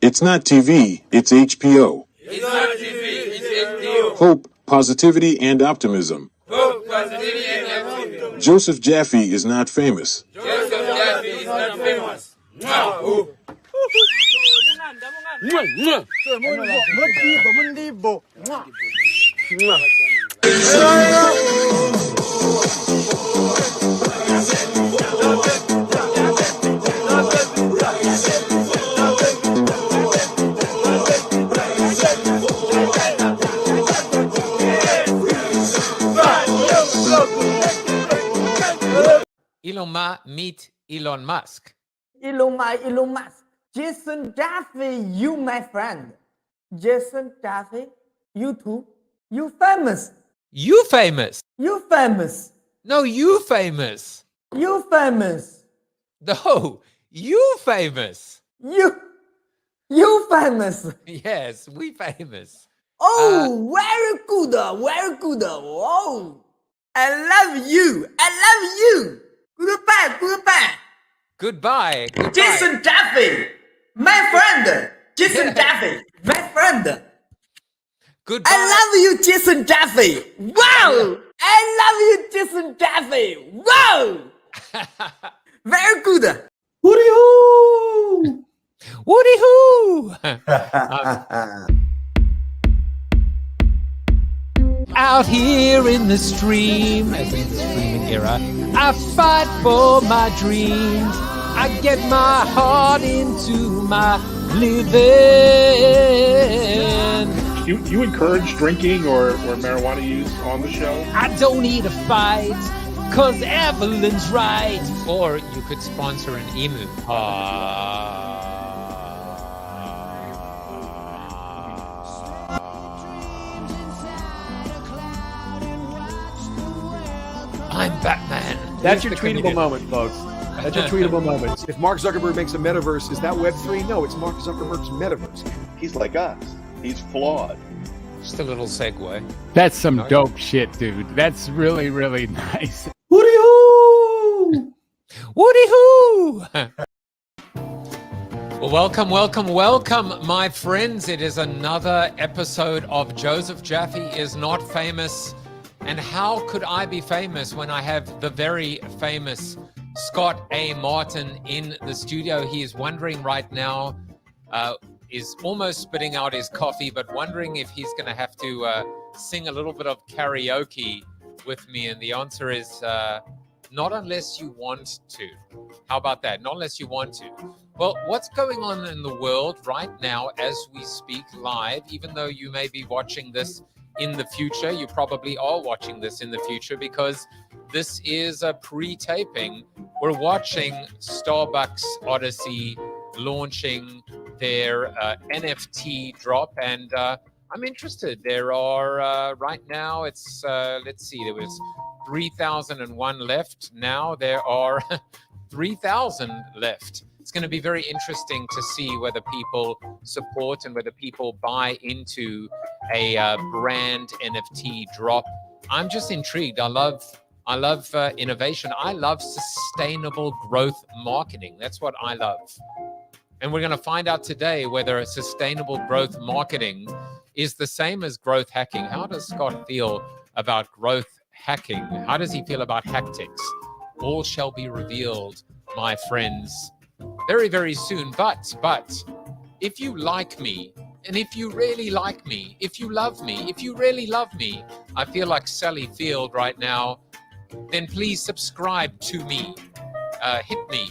It's not TV, it's HBO. It's not TV, it's HBO. Hope, positivity, and optimism. Hope, positivity, and optimism. Joseph Jaffe is not famous. Joseph Jaffe is not famous. Mwah. Meet Elon Musk. Elon Musk. Jason Jaffe, you my friend. Jason Jaffe, you too. You famous. You famous. You famous. No, you famous. You famous. No, you famous. You famous. Yes, we famous. Oh, very good, very good. Oh, I love you. I love you. Goodbye, goodbye. Goodbye. Goodbye. Jason Jaffe, my friend. Jason Jaffe, my friend. Goodbye. I love you, Jason Jaffe. Wow. I love you, Jason Jaffe. Wow. Very good. Woody-hoo. Woody-hoo. Out here in the stream, as in the streaming era, I fight for my dreams. I get my heart into my living. You encourage drinking or marijuana use on the show? I don't need a fight, cause Evelyn's right. Or you could sponsor an emu. I'm Batman. That's your tweetable moment, folks. That's your tweetable moment. If Mark Zuckerberg makes a metaverse, is that Web3? No, it's Mark Zuckerberg's metaverse. He's like us. He's flawed. Just a little segue. That's some dope shit, dude. That's really, really nice. Woody-hoo. Woody-hoo! Well, welcome, my friends. It is another episode of Joseph Jaffe is Not Famous. And how could I be famous when I have the very famous Scott A. Martin in the studio? He is wondering right now, is almost spitting out his coffee, but wondering if he's going to have to sing a little bit of karaoke with me. And the answer is not unless you want to. How about that? Not unless you want to. Well, what's going on in the world right now as we speak live, even though you may be watching this in the future, you probably are watching this in the future because this is a pre-taping. We're watching Starbucks Odyssey launching their NFT drop, and I'm interested. There are right now, it's let's see, there was 3,001 left. Now there are 3,000 left. It's going to be very interesting to see whether people support and whether people buy into a brand NFT drop. I'm just intrigued. I love innovation. I love sustainable growth marketing. That's what I love. And we're going to find out today whether sustainable growth marketing is the same as growth hacking. How does Scott feel about growth hacking? How does he feel about hactics? All shall be revealed, my friends, very, very soon. But if you like me, and if you really like me, if you love me, if you really love me, I feel like Sally Field right now, then please subscribe to me. Hit me.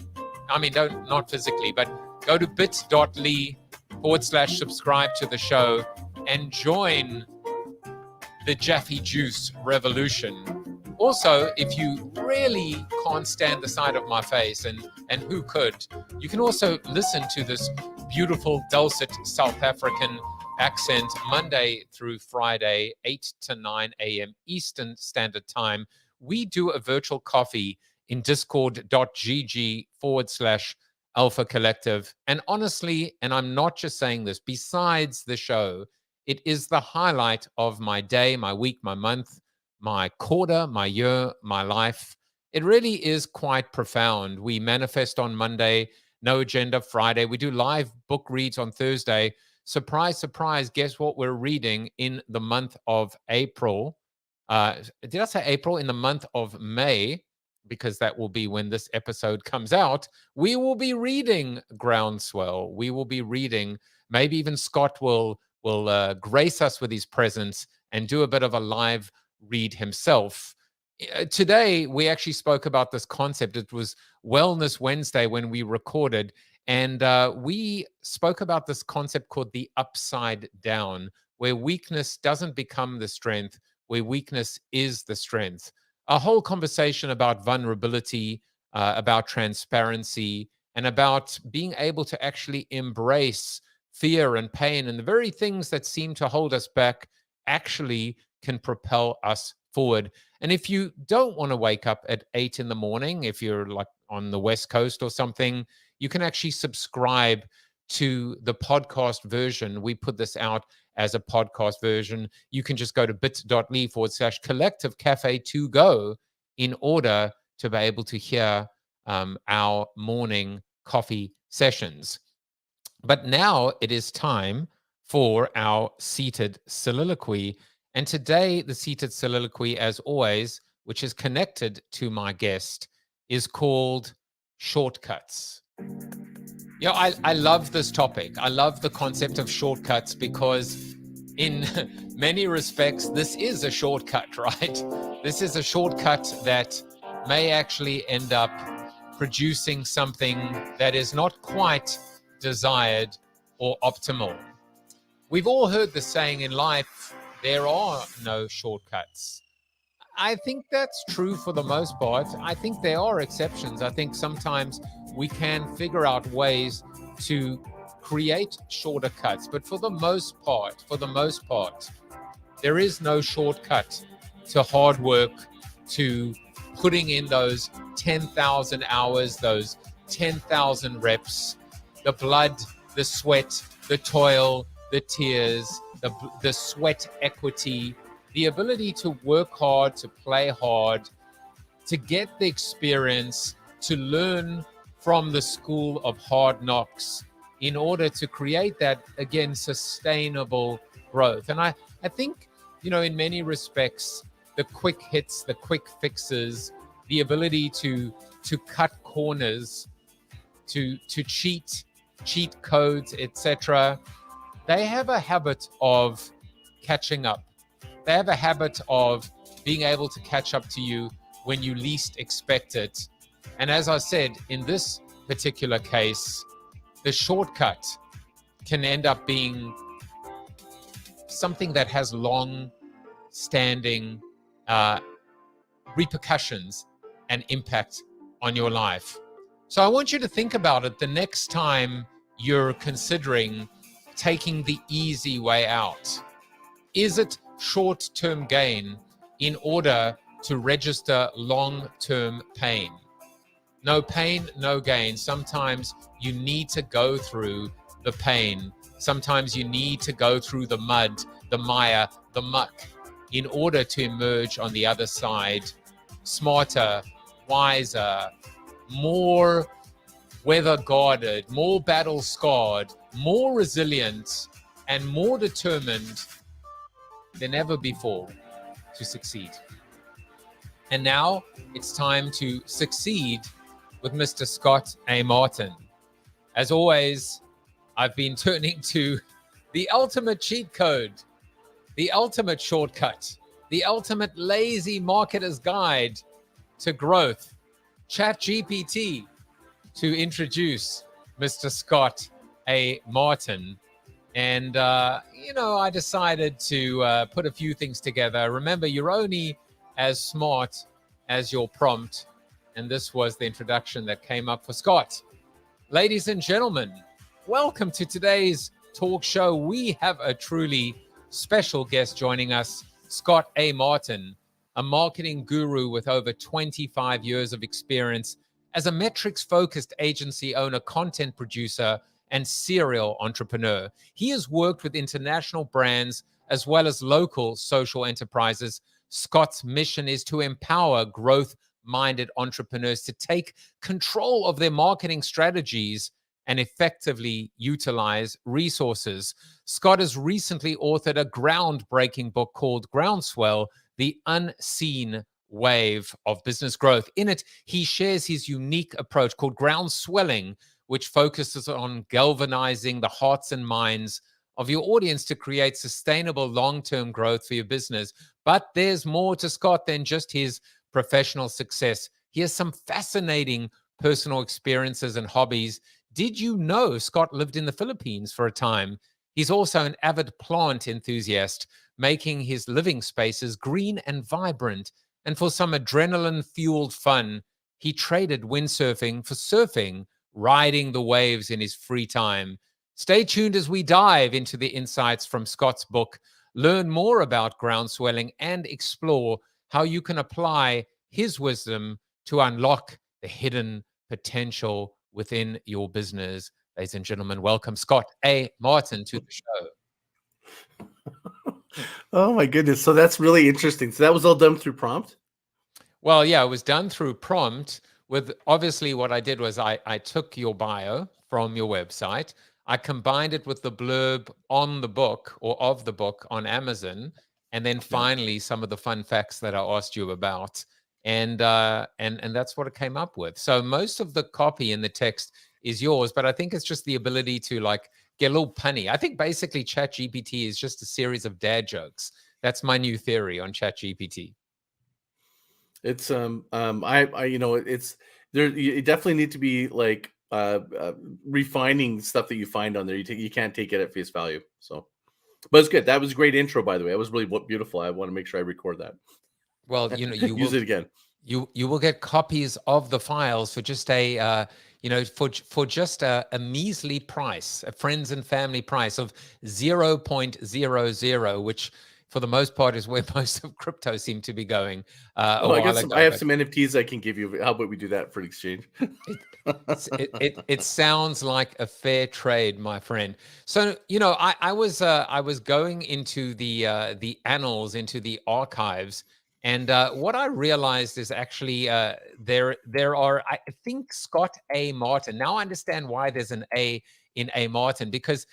I mean, not physically, but go to bit.ly/subscribe to the show and join the Jaffe Juice revolution. Also, if you really can't stand the sight of my face, and who could, you can also listen to this beautiful dulcet South African accent Monday through Friday, 8 to 9 a.m. Eastern Standard Time. We do a virtual coffee in discord.gg/Alpha Collective. And honestly, and I'm not just saying this, besides the show, it is the highlight of my day, my week, my month, my quarter, my year, my life. It really is quite profound. We manifest on Monday, No Agenda Friday. We do live book reads on Thursday. Surprise, surprise, guess what we're reading in the month of April? Did I say April? In the month of May, because that will be when this episode comes out, we will be reading Groundswell. We will be reading, maybe even Scott will grace us with his presence and do a bit of a live read himself. Today, we actually spoke about this concept. It was Wellness Wednesday when we recorded, and we spoke about this concept called the upside down, where weakness doesn't become the strength, where weakness is the strength. A whole conversation about vulnerability, about transparency, and about being able to actually embrace fear and pain, and the very things that seem to hold us back actually can propel us forward. And if you don't want to wake up at 8 in the morning, if you're like on the West Coast or something, you can actually subscribe to the podcast version. We put this out as a podcast version. You can just go to bit.ly/collective cafe to go in order to be able to hear our morning coffee sessions. But now it is time for our seated soliloquy. And today, the seated soliloquy, as always, which is connected to my guest, is called Shortcuts. Yeah, I love this topic. I love the concept of shortcuts because in many respects, this is a shortcut, right? This is a shortcut that may actually end up producing something that is not quite desired or optimal. We've all heard the saying in life, there are no shortcuts. I think that's true for the most part. I think there are exceptions. I think sometimes we can figure out ways to create shorter cuts. But for the most part, there is no shortcut to hard work, to putting in those 10,000 hours, those 10,000 reps, the blood, the sweat, the toil, the tears, the sweat equity, the ability to work hard, to play hard, to get the experience, to learn from the school of hard knocks in order to create that, again, sustainable growth. And I think, in many respects, the quick hits, the quick fixes, the ability to cut corners, to cheat codes, etc., they have a habit of catching up. They have a habit of being able to catch up to you when you least expect it. And as I said, in this particular case, the shortcut can end up being something that has long-standing repercussions and impact on your life. So I want you to think about it the next time you're considering taking the easy way out. Is it short-term gain in order to register long-term pain? No pain, no gain. Sometimes you need to go through the pain. Sometimes you need to go through the mud, the mire, the muck in order to emerge on the other side smarter, wiser, more weather-guarded, more battle-scarred, more resilient, and more determined than ever before to succeed. And now it's time to succeed with Mr. Scott A. Martin. As always, I've been turning to the ultimate cheat code, the ultimate shortcut, the ultimate lazy marketer's guide to growth, ChatGPT, to introduce Mr. Scott A. Martin. And, I decided to put a few things together. Remember, you're only as smart as your prompt. And this was the introduction that came up for Scott. Ladies and gentlemen, welcome to today's talk show. We have a truly special guest joining us, Scott A. Martin, a marketing guru with over 25 years of experience as a metrics-focused agency owner, content producer, and serial entrepreneur. He has worked with international brands as well as local social enterprises. Scott's mission is to empower growth minded entrepreneurs to take control of their marketing strategies and effectively utilize resources. Scott has recently authored a groundbreaking book called Groundswell, The Unseen Wave of Business Growth. In it, he shares his unique approach called groundswelling, which focuses on galvanizing the hearts and minds of your audience to create sustainable long-term growth for your business. But there's more to Scott than just his professional success. He has some fascinating personal experiences and hobbies. Did you know Scott lived in the Philippines for a time? He's also an avid plant enthusiast, making his living spaces green and vibrant. And for some adrenaline-fueled fun, he traded windsurfing for surfing, riding the waves in his free time. Stay tuned as we dive into the insights from Scott's book, learn more about groundswelling, and explore how you can apply his wisdom to unlock the hidden potential within your business. Ladies and gentlemen, welcome Scott A. Martin to the show. Oh my goodness. So that's really interesting. So that was all done through prompt? Well, yeah, it was done through prompt. With obviously what I did was I took your bio from your website. I combined it with the blurb on the book or of the book on Amazon. And then finally some of the fun facts that I asked you about. And that's what it came up with. So most of the copy in the text is yours, but I think it's just the ability to like get a little punny. I think basically ChatGPT is just a series of dad jokes. That's my new theory on ChatGPT. It's I you know, it's there. You definitely need to be like refining stuff that you find on there. You can't take it at face value. So, but it's good. That was a great intro, by the way. It was really beautiful. I want to make sure I record that. Well, you know, you use will, it again. You will get copies of the files for just a for just a measly price, a friends and family price of 0.00, which for the most part is where most of crypto seem to be going. Well, I have some NFTs I can give you. How about we do that for an exchange? It sounds like a fair trade, my friend. So, you know, I was going into the annals, into the archives, and what I realized is actually there are, I think, Scott A. Martin. Now I understand why there's an A in A. Martin, because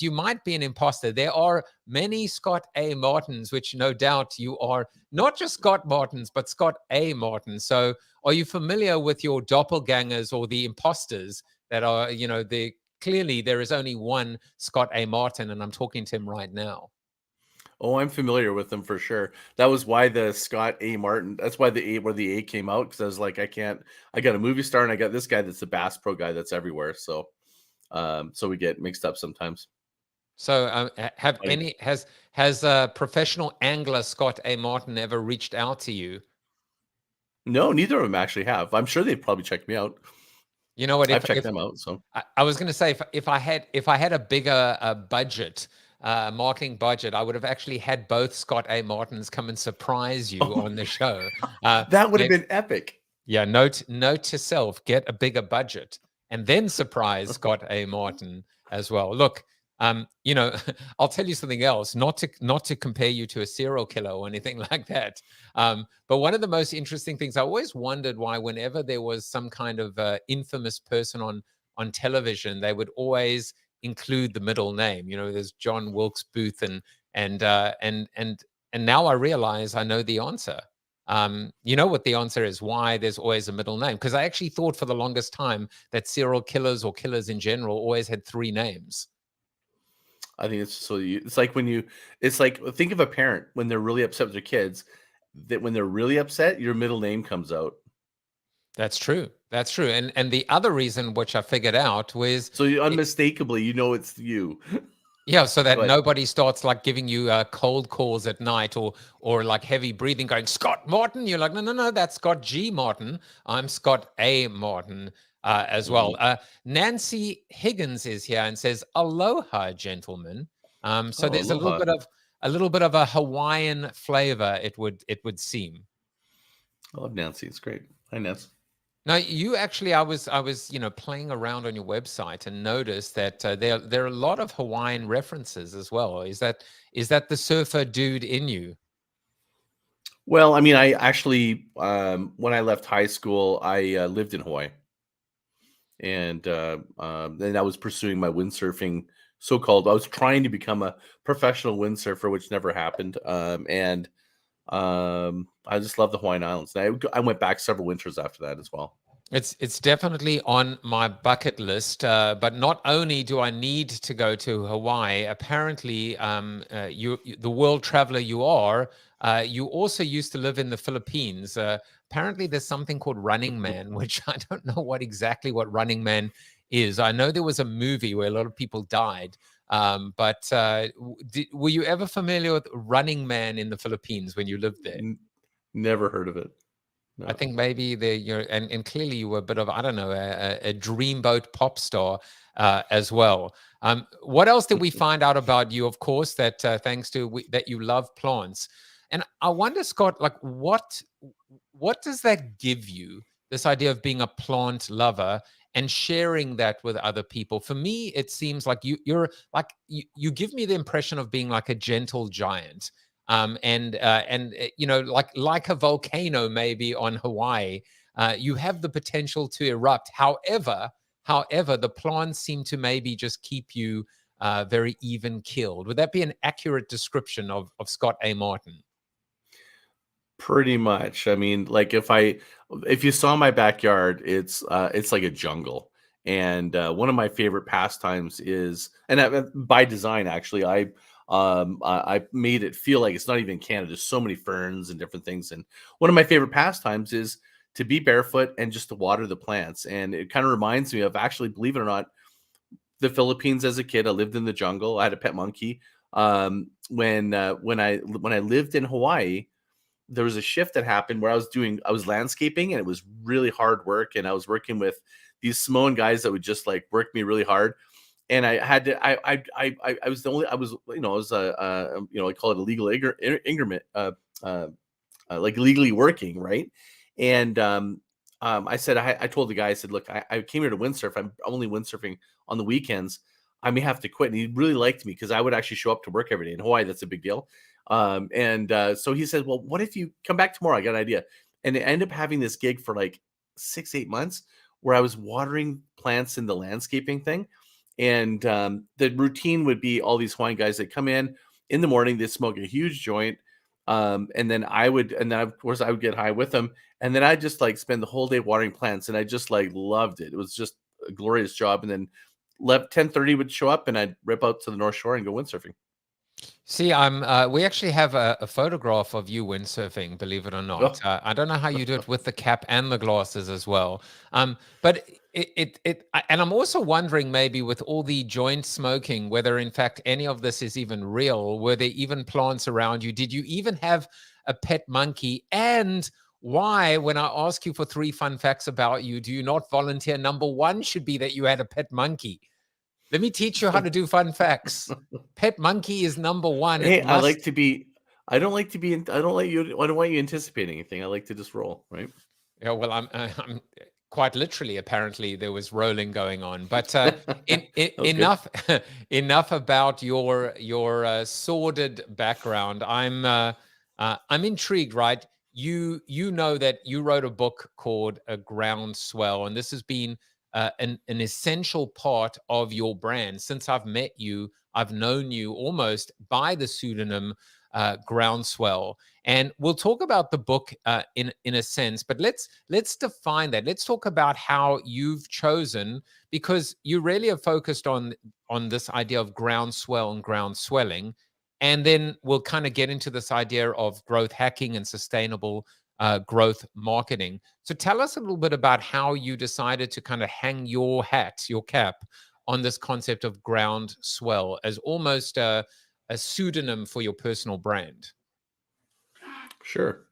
you might be an imposter. There are many Scott A. Martins, which no doubt you are not just Scott Martins, but Scott A. Martin. So are you familiar with your doppelgangers or the imposters that are, you know, clearly there is only one Scott A. Martin, and I'm talking to him right now. Oh, I'm familiar with them for sure. That was why the Scott A. Martin. That's why the A came out, because I was like, I got a movie star and I got this guy that's the Bass Pro guy that's everywhere. So, so we get mixed up sometimes. So, has professional angler Scott A. Martin ever reached out to you? No, neither of them actually have. I'm sure they've probably checked me out. You know what? I've checked them out. So I was going to say, if I had a bigger budget, marketing budget, I would have actually had both Scott A. Martins come and surprise you on the show. That would have been epic. Yeah, note to self: get a bigger budget and then surprise Scott A. Martin as well. Look, you know, I'll tell you something else, not to compare you to a serial killer or anything like that. But one of the most interesting things, I always wondered why whenever there was some kind of infamous person on television, they would always include the middle name. You know, there's John Wilkes Booth, and now I realize I know the answer. You know what the answer is, why there's always a middle name? Because I actually thought for the longest time that serial killers or killers in general always had three names. I think it's like it's like, think of a parent when they're really upset with their kids, that when they're really upset, your middle name comes out. That's true. That's true. And the other reason, which I figured out, was so you unmistakably, you know, it's you. Yeah, so that nobody starts like giving you cold calls at night or like heavy breathing, going, Scott Martin. You're like, no, that's Scott G. Martin. I'm Scott A. Martin as well. Nancy Higgins is here and says, aloha, gentlemen. So there's aloha. a little bit of a Hawaiian flavor, it would seem. I love Nancy. It's great. Hi, Nancy. Now, you actually, I was, you know, playing around on your website and noticed that there are a lot of Hawaiian references as well. Is that the surfer dude in you? Well, I mean, I actually, when I left high school, I lived in Hawaii, and then I was pursuing my windsurfing, so-called. I was trying to become a professional windsurfer, which never happened. And I just love the Hawaiian Islands. And I went back several winters after that as well. It's definitely on my bucket list, but not only do I need to go to Hawaii. Apparently, the world traveler you are, you also used to live in the Philippines. Apparently, there's something called Running Man, which I don't know what Running Man is. I know there was a movie where a lot of people died, but were you ever familiar with Running Man in the Philippines when you lived there? Never heard of it. No. I think maybe and clearly you were a bit of, I don't know, a dreamboat pop star as well. What else did we find out about you? Of course, that thanks to that you love plants. And I wonder, Scott, like what does that give you? This idea of being a plant lover and sharing that with other people. For me, it seems like you're like you give me the impression of being like a gentle giant. And you know, like a volcano maybe on Hawaii, you have the potential to erupt. However, the plants seem to maybe just keep you very even keeled. Would that be an accurate description of Scott A. Martin? Pretty much. I mean, like if you saw my backyard, it's like a jungle. And one of my favorite pastimes is, and by design, actually, I made it feel like it's not even Canada. There's so many ferns and different things. And one of my favorite pastimes is to be barefoot and just to water the plants. And it kind of reminds me of, actually, believe it or not, the Philippines as a kid. I lived in the jungle. I had a pet monkey. When I lived in Hawaii, there was a shift that happened where I was landscaping, and it was really hard work. And I was working with these Samoan guys that would just like work me really hard. And I had to, I was the only, I was, you know, I was, I call it illegal increment, like legally working. Right. And, I said, I told the guy, I said, look, I came here to windsurf. I'm only windsurfing on the weekends. I may have to quit. And he really liked me because I would actually show up to work every day in Hawaii. That's a big deal. So he said, well, what if you come back tomorrow? I got an idea. And I ended up having this gig for like 6-8 months where I was watering plants in the landscaping thing. And the routine would be all these Hawaiian guys that come in the morning, they smoke a huge joint. And then of course I would get high with them. And then I just like spend the whole day watering plants. And I just like loved it. It was just a glorious job. And then 10:30 would show up and I'd rip out to the North Shore and go windsurfing. See, we actually have a photograph of you windsurfing, believe it or not. I don't know how you do it with the cap and the glasses as well. But and I'm also wondering, maybe with all the joint smoking, whether in fact any of this is even real. Were there even plants around you? Did you even have a pet monkey? And why, when I ask you for 3 fun facts about you, do you not volunteer? Number 1 should be that you had a pet monkey. Let me teach you how to do fun facts. Pet monkey is number 1. Hey, I don't want you anticipating anything. I like to just roll, right? Yeah, well, I'm quite literally, apparently there was rolling going on, but enough about your sordid background. I'm intrigued, right? You know that you wrote a book called Groundswell, and this has been an essential part of your brand. Since I've met you, I've known you almost by the pseudonym Groundswell. And we'll talk about the book in a sense, but let's define that. Let's talk about how you've chosen, because you really are focused on this idea of groundswell and ground swelling. And then we'll kind of get into this idea of growth hacking and sustainable growth marketing. So tell us a little bit about how you decided to kind of hang your cap on this concept of groundswell as almost a pseudonym for your personal brand. Sure.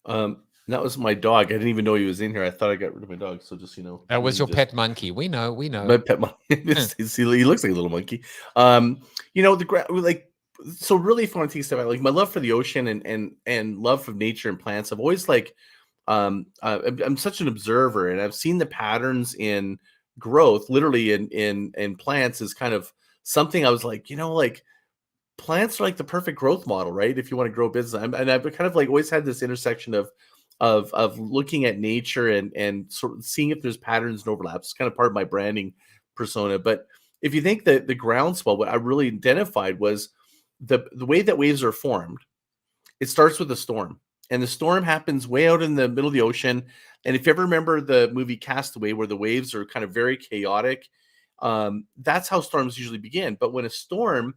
That was my dog. I didn't even know he was in here. I thought I got rid of my dog. So just, that was your pet monkey. We know. My pet monkey. He looks like a little monkey. So really fun to step out. Like my love for the ocean and love for nature and plants. I've always I'm such an observer, and I've seen the patterns in growth, literally in plants, is kind of something I was like, plants are like the perfect growth model, right? If you want to grow business, and I've kind of like always had this intersection of looking at nature and sort of seeing if there's patterns and overlaps. It's kind of part of my branding persona. But if you think that the groundswell, what I really identified was the way that waves are formed. It starts with a storm, and the storm happens way out in the middle of the ocean. And if you ever remember the movie Castaway, where the waves are kind of very chaotic, that's how storms usually begin. But when a storm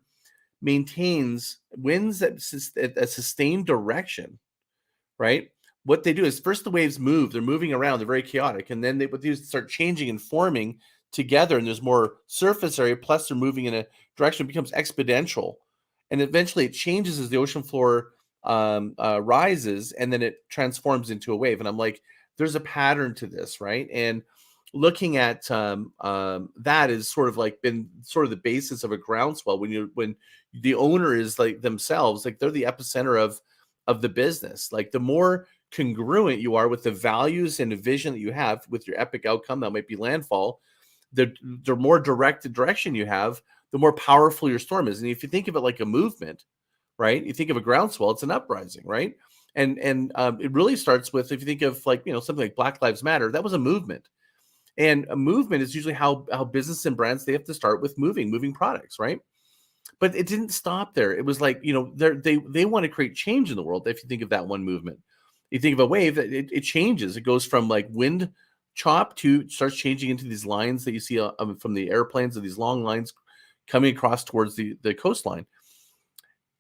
maintains winds at a sustained direction, right? What they do is first the waves move, they're moving around, they're very chaotic, and then what they do is start changing and forming together, and there's more surface area, plus they're moving in a direction, it becomes exponential, and eventually it changes as the ocean floor rises, and then it transforms into a wave. And I'm like, there's a pattern to this, right? And looking at that is sort of like been sort of the basis of a groundswell. When the owner is like themselves, like they're the epicenter of the business. Like the more congruent you are with the values and the vision that you have with your epic outcome, that might be landfall, the more directed direction you have, the more powerful your storm is. And if you think of it like a movement, right? You think of a groundswell, it's an uprising, right? And it really starts with, if you think of like, something like Black Lives Matter, that was a movement. And a movement is usually how business and brands, they have to start with moving products, right? But it didn't stop there. It was like, they want to create change in the world. If you think of that one movement, you think of a wave, it changes. It goes from like wind chop to starts changing into these lines that you see from the airplanes, of these long lines coming across towards the coastline.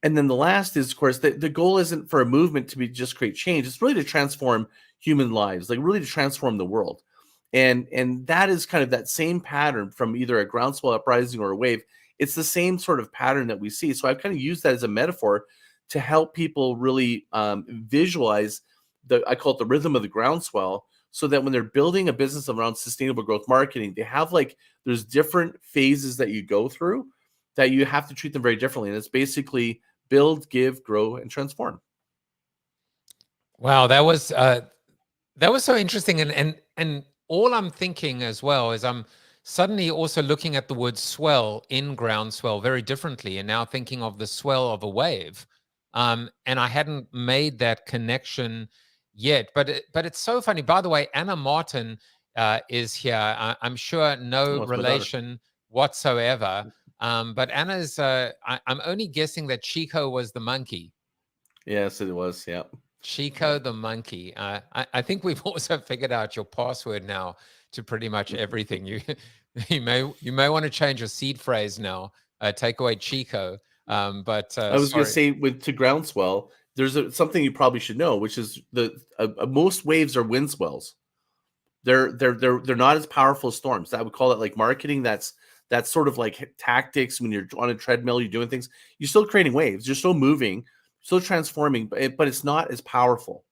And then the last is, of course, the goal isn't for a movement to be just create change. It's really to transform human lives, like really to transform the world. And that is kind of that same pattern from either a groundswell uprising or a wave. It's the same sort of pattern that we see. So I've kind of used that as a metaphor to help people really visualize I call it the rhythm of the groundswell, so that when they're building a business around sustainable growth marketing, they have there's different phases that you go through that you have to treat them very differently. And it's basically build, give, grow, and transform. Wow, that was so interesting. And all I'm thinking as well is I'm suddenly also looking at the word swell in groundswell very differently, and now thinking of the swell of a wave. And I hadn't made that connection yet, but it's so funny. By the way, Anna Martin is here. I'm sure no relation whatsoever. But Anna's, I'm only guessing that Chico was the monkey. Yes, it was. Yeah. Chico the monkey. I think we've also figured out your password now to pretty much everything. You may want to change your seed phrase now. Take away Chico. But I was going to say to groundswell, there's something you probably should know, which is most waves are wind swells. They're not as powerful as storms. I would call it like marketing. That's sort of like tactics. When you're on a treadmill, you're doing things. You're still creating waves. You're still moving, still transforming, but it's not as powerful.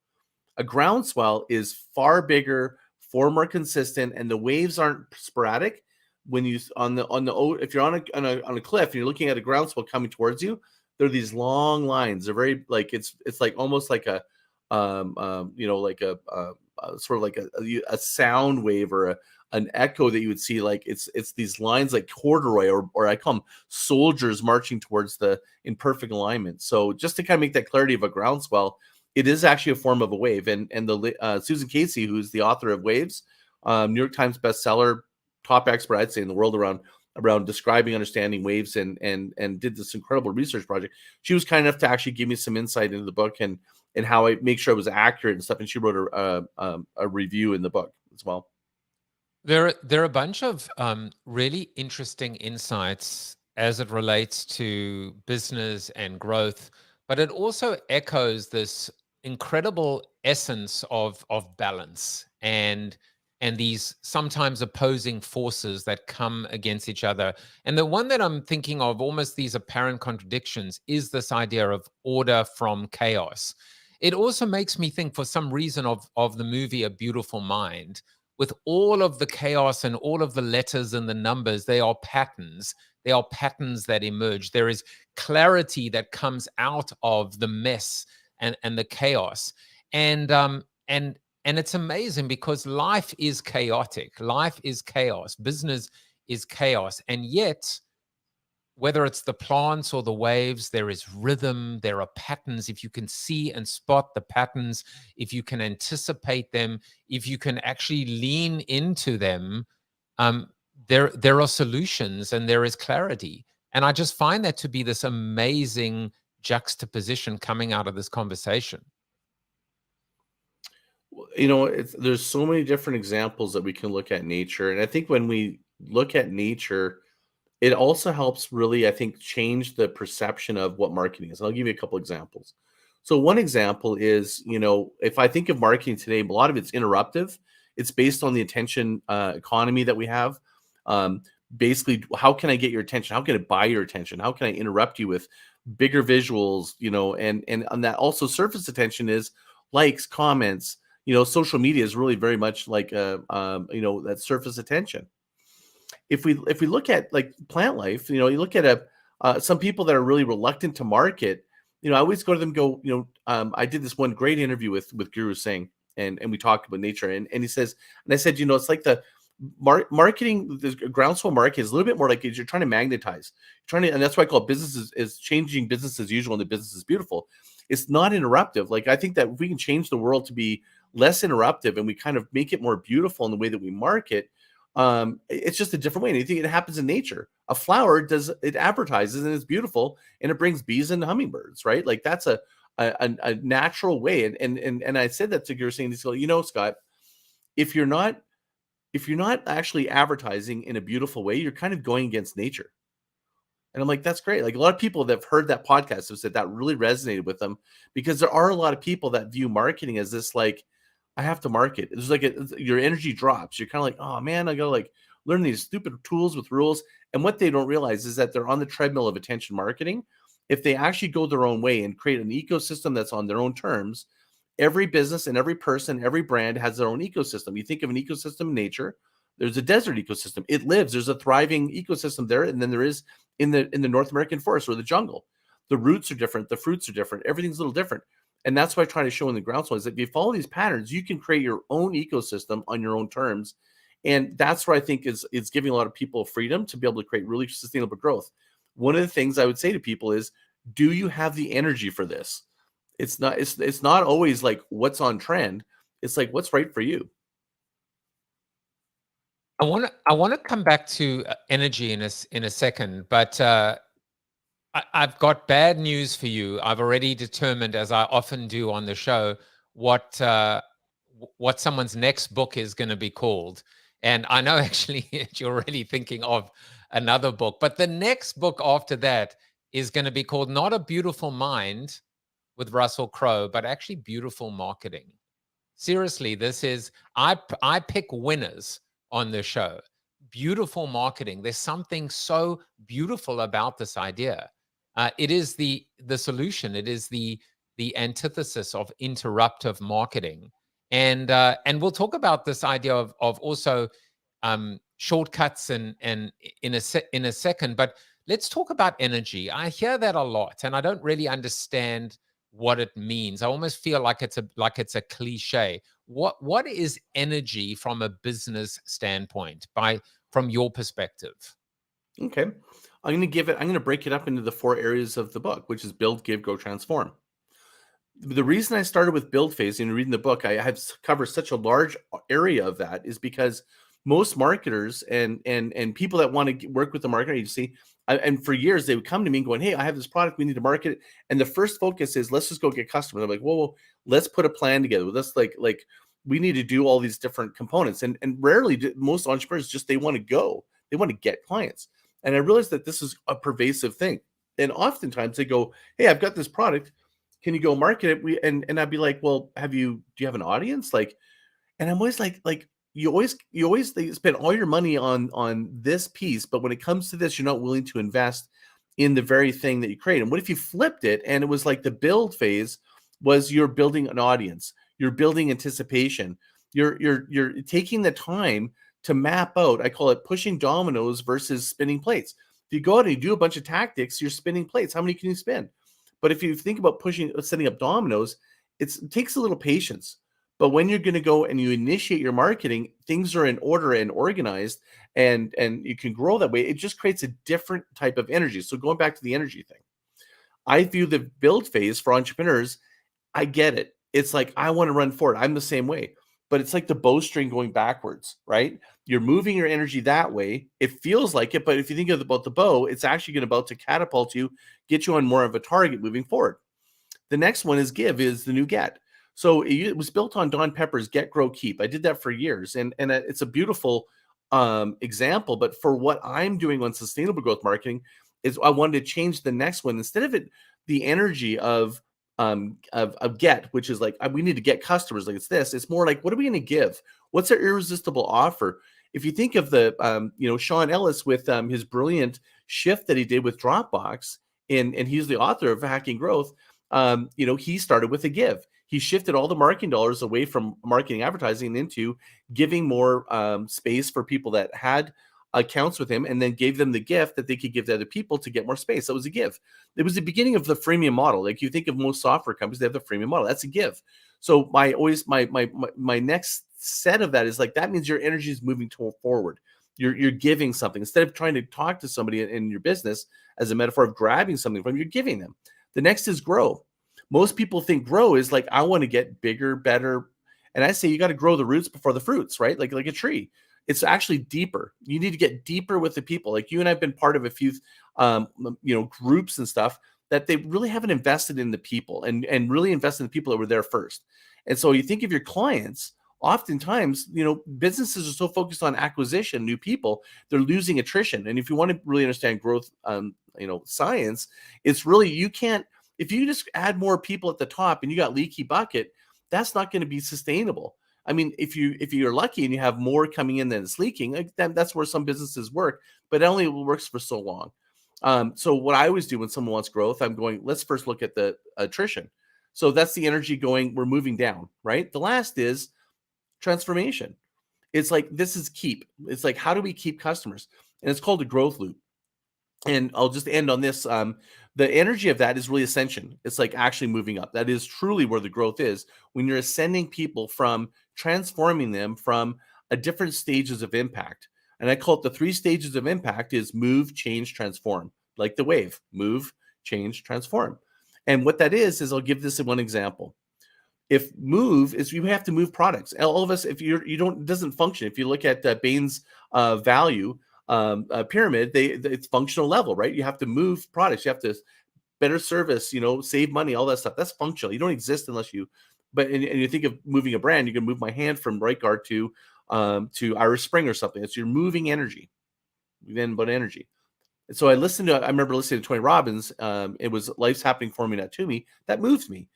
A groundswell is far bigger, far more consistent, and the waves aren't sporadic. When you if you're on a cliff and you're looking at a groundswell coming towards you, there are these long lines. They're very like it's like almost like a like a sort of like a sound wave or an echo that you would see. Like it's these lines like corduroy, or I call them soldiers marching towards in perfect alignment. So just to kind of make that clarity of a groundswell, it is actually a form of a wave. And the Susan Casey, who's the author of Waves, New York Times bestseller, top expert, I'd say, in the world around describing, understanding waves, and did this incredible research project. She was kind enough to actually give me some insight into the book and how I make sure it was accurate and stuff. And she wrote a review in the book as well. There are a bunch of really interesting insights as it relates to business and growth, but it also echoes this incredible essence of balance and these sometimes opposing forces that come against each other. And the one that I'm thinking of, almost these apparent contradictions, is this idea of order from chaos. It also makes me think, for some reason, of the movie A Beautiful Mind. With all of the chaos and all of the letters and the numbers, they are patterns. They are patterns that emerge. There is clarity that comes out of the mess and the chaos. And it's amazing because life is chaotic. Life is chaos. Business is chaos. And yet whether it's the plants or the waves, there is rhythm, there are patterns. If you can see and spot the patterns, if you can anticipate them, if you can actually lean into them, there are solutions and there is clarity. And I just find that to be this amazing juxtaposition coming out of this conversation. You know, there's so many different examples that we can look at nature. And I think when we look at nature, it also helps really, I think, change the perception of what marketing is. And I'll give you a couple examples. So one example is, you know, if I think of marketing today, a lot of it's interruptive. It's based on the attention economy that we have. Basically, how can I get your attention? How can I buy your attention? How can I interrupt you with bigger visuals? You know, and on that also surface attention is likes, comments. You know, social media is really very much like you know, that surface attention. If we look at like plant life, you know, you look at some people that are really reluctant to market. You know, I always go to them, go, you know, I did this one great interview with Guru Singh, and we talked about nature, and he says, and I said, you know, it's like the marketing, the groundswell market is a little bit more like you're trying to magnetize, you're trying to, and that's why I call business is changing business as usual, and the business is beautiful. It's not interruptive. Like, I think that if we can change the world to be less interruptive and we kind of make it more beautiful in the way that we market, it's just a different way. And I think it happens in nature. A flower it advertises and it's beautiful and it brings bees and hummingbirds, right? Like that's a natural way. And I said that to Guru Singh, you know, Scott, if you're not actually advertising in a beautiful way, you're kind of going against nature. And I'm like, that's great. Like, a lot of people that have heard that podcast have said that really resonated with them, because there are a lot of people that view marketing as this, like, I have to market. It's like your energy drops. You're kind of like, oh man, I gotta like learn these stupid tools with rules. And what they don't realize is that they're on the treadmill of attention marketing. If they actually go their own way and create an ecosystem that's on their own terms, every business and every person, every brand has their own ecosystem. You think of an ecosystem in nature, there's a desert ecosystem. It lives. There's a thriving ecosystem there. And then there is in the North American forest or the jungle. The roots are different. The fruits are different. Everything's a little different. And that's what I try to show in the groundswell is that if you follow these patterns, you can create your own ecosystem on your own terms. And that's what I think is giving a lot of people freedom to be able to create really sustainable growth. One of the things I would say to people is, do you have the energy for this? It's not always like what's on trend. It's like what's right for you. I want to come back to energy in a second, but I've got bad news for you. I've already determined, as I often do on the show, what someone's next book is going to be called. And I know actually you're already thinking of another book, but the next book after that is going to be called not A Beautiful Mind with Russell Crowe, but actually Beautiful Marketing. Seriously, this is, I pick winners on the show. Beautiful marketing. There's something so beautiful about this idea. It is the solution. It is the antithesis of interruptive marketing. And we'll talk about this idea of also shortcuts and in a second. But let's talk about energy. I hear that a lot, and I don't really understand what it means. I almost feel like it's a cliche. What is energy from a business standpoint, from your perspective? Okay. I'm going to break it up into the 4 areas of the book, which is build, give, grow, transform. The reason I started with build phase in reading the book, I have covered such a large area of that, is because most marketers and people that want to work with the marketing agency, and for years they would come to me going, hey, I have this product, we need to market it. And the first focus is, let's just go get customers. I'm like, whoa, let's put a plan together. Let's like we need to do all these different components. And rarely do most entrepreneurs they want to go. They want to get clients. And I realized that this is a pervasive thing. And oftentimes they go, hey, I've got this product. Can you go market it? And I'd be like, well, do you have an audience? Like, and I'm always like you always spend all your money on this piece, but when it comes to this, you're not willing to invest in the very thing that you create. And what if you flipped it and it was like the build phase was you're building an audience, you're building anticipation, you're taking the time to map out, I call it pushing dominoes versus spinning plates. If you go out and you do a bunch of tactics, you're spinning plates. How many can you spin? But if you think about setting up dominoes, it takes a little patience. But when you're going to go and you initiate your marketing, things are in order and organized, and you can grow that way. It just creates a different type of energy. So going back to the energy thing, I view the build phase for entrepreneurs. I get it. It's like, I want to run forward. I'm the same way, but it's like the bowstring going backwards, right? You're moving your energy that way. It feels like it, but if you think about the bow, it's actually going to catapult you, get you on more of a target moving forward. The next one is give, is the new get. So it was built on Don Pepper's Get, Grow, Keep. I did that for years, and it's a beautiful example. But for what I'm doing on sustainable growth marketing, is I wanted to change the next one. Instead of it, the energy of get, which is like, we need to get customers, like it's more like, what are we going to give? What's our irresistible offer? If you think of the Sean Ellis with his brilliant shift that he did with Dropbox, and he's the author of Hacking Growth. He started with a give. He shifted all the marketing dollars away from marketing advertising into giving more space for people that had accounts with him, and then gave them the gift that they could give to other people to get more space. That was a give. It was the beginning of the freemium model. Like, you think of most software companies, they have the freemium model. That's a give. So my next set of that is like, that means your energy is moving forward. You're giving something instead of trying to talk to somebody in your business as a metaphor of grabbing something from. You're giving them. The next is grow. Most people think grow is like, I want to get bigger, better. And I say, you got to grow the roots before the fruits, right? Like a tree. It's actually deeper. You need to get deeper with the people. Like, you and I've been part of a few, groups and stuff that they really haven't invested in the people and really invested in the people that were there first. And so you think of your clients, oftentimes, businesses are so focused on acquisition, new people, they're losing attrition. And if you want to really understand growth, science, it's really, you can't, if you just add more people at the top and you got leaky bucket, that's not going to be sustainable. I mean, if you're lucky and you have more coming in than it's leaking, that's where some businesses work, but it only works for so long. So what I always do when someone wants growth, I'm going, let's first look at the attrition. So that's the energy going, we're moving down, right? The last is transformation. It's like, this is keep. It's like, how do we keep customers? And it's called a growth loop. And I'll just end on this. The energy of that is really ascension. It's like actually moving up. That is truly where the growth is, when you're ascending people from transforming them from a different stages of impact. And I call it the 3 stages of impact is move, change, transform, like the wave, move, change, transform. And what that is I'll give this in one example. If move is, you have to move products. All of us, if you don't, it doesn't function. If you look at Bain's value pyramid, it's functional level, right? You have to move products. You have to better service, save money, all that stuff. That's functional. You don't exist unless you, and you think of moving a brand, you can move my hand from Right Guard to Irish Spring or something. It's, you're moving energy. Then about energy. And so I remember listening to Tony Robbins. It was Life's Happening For Me, Not To Me. That moved me.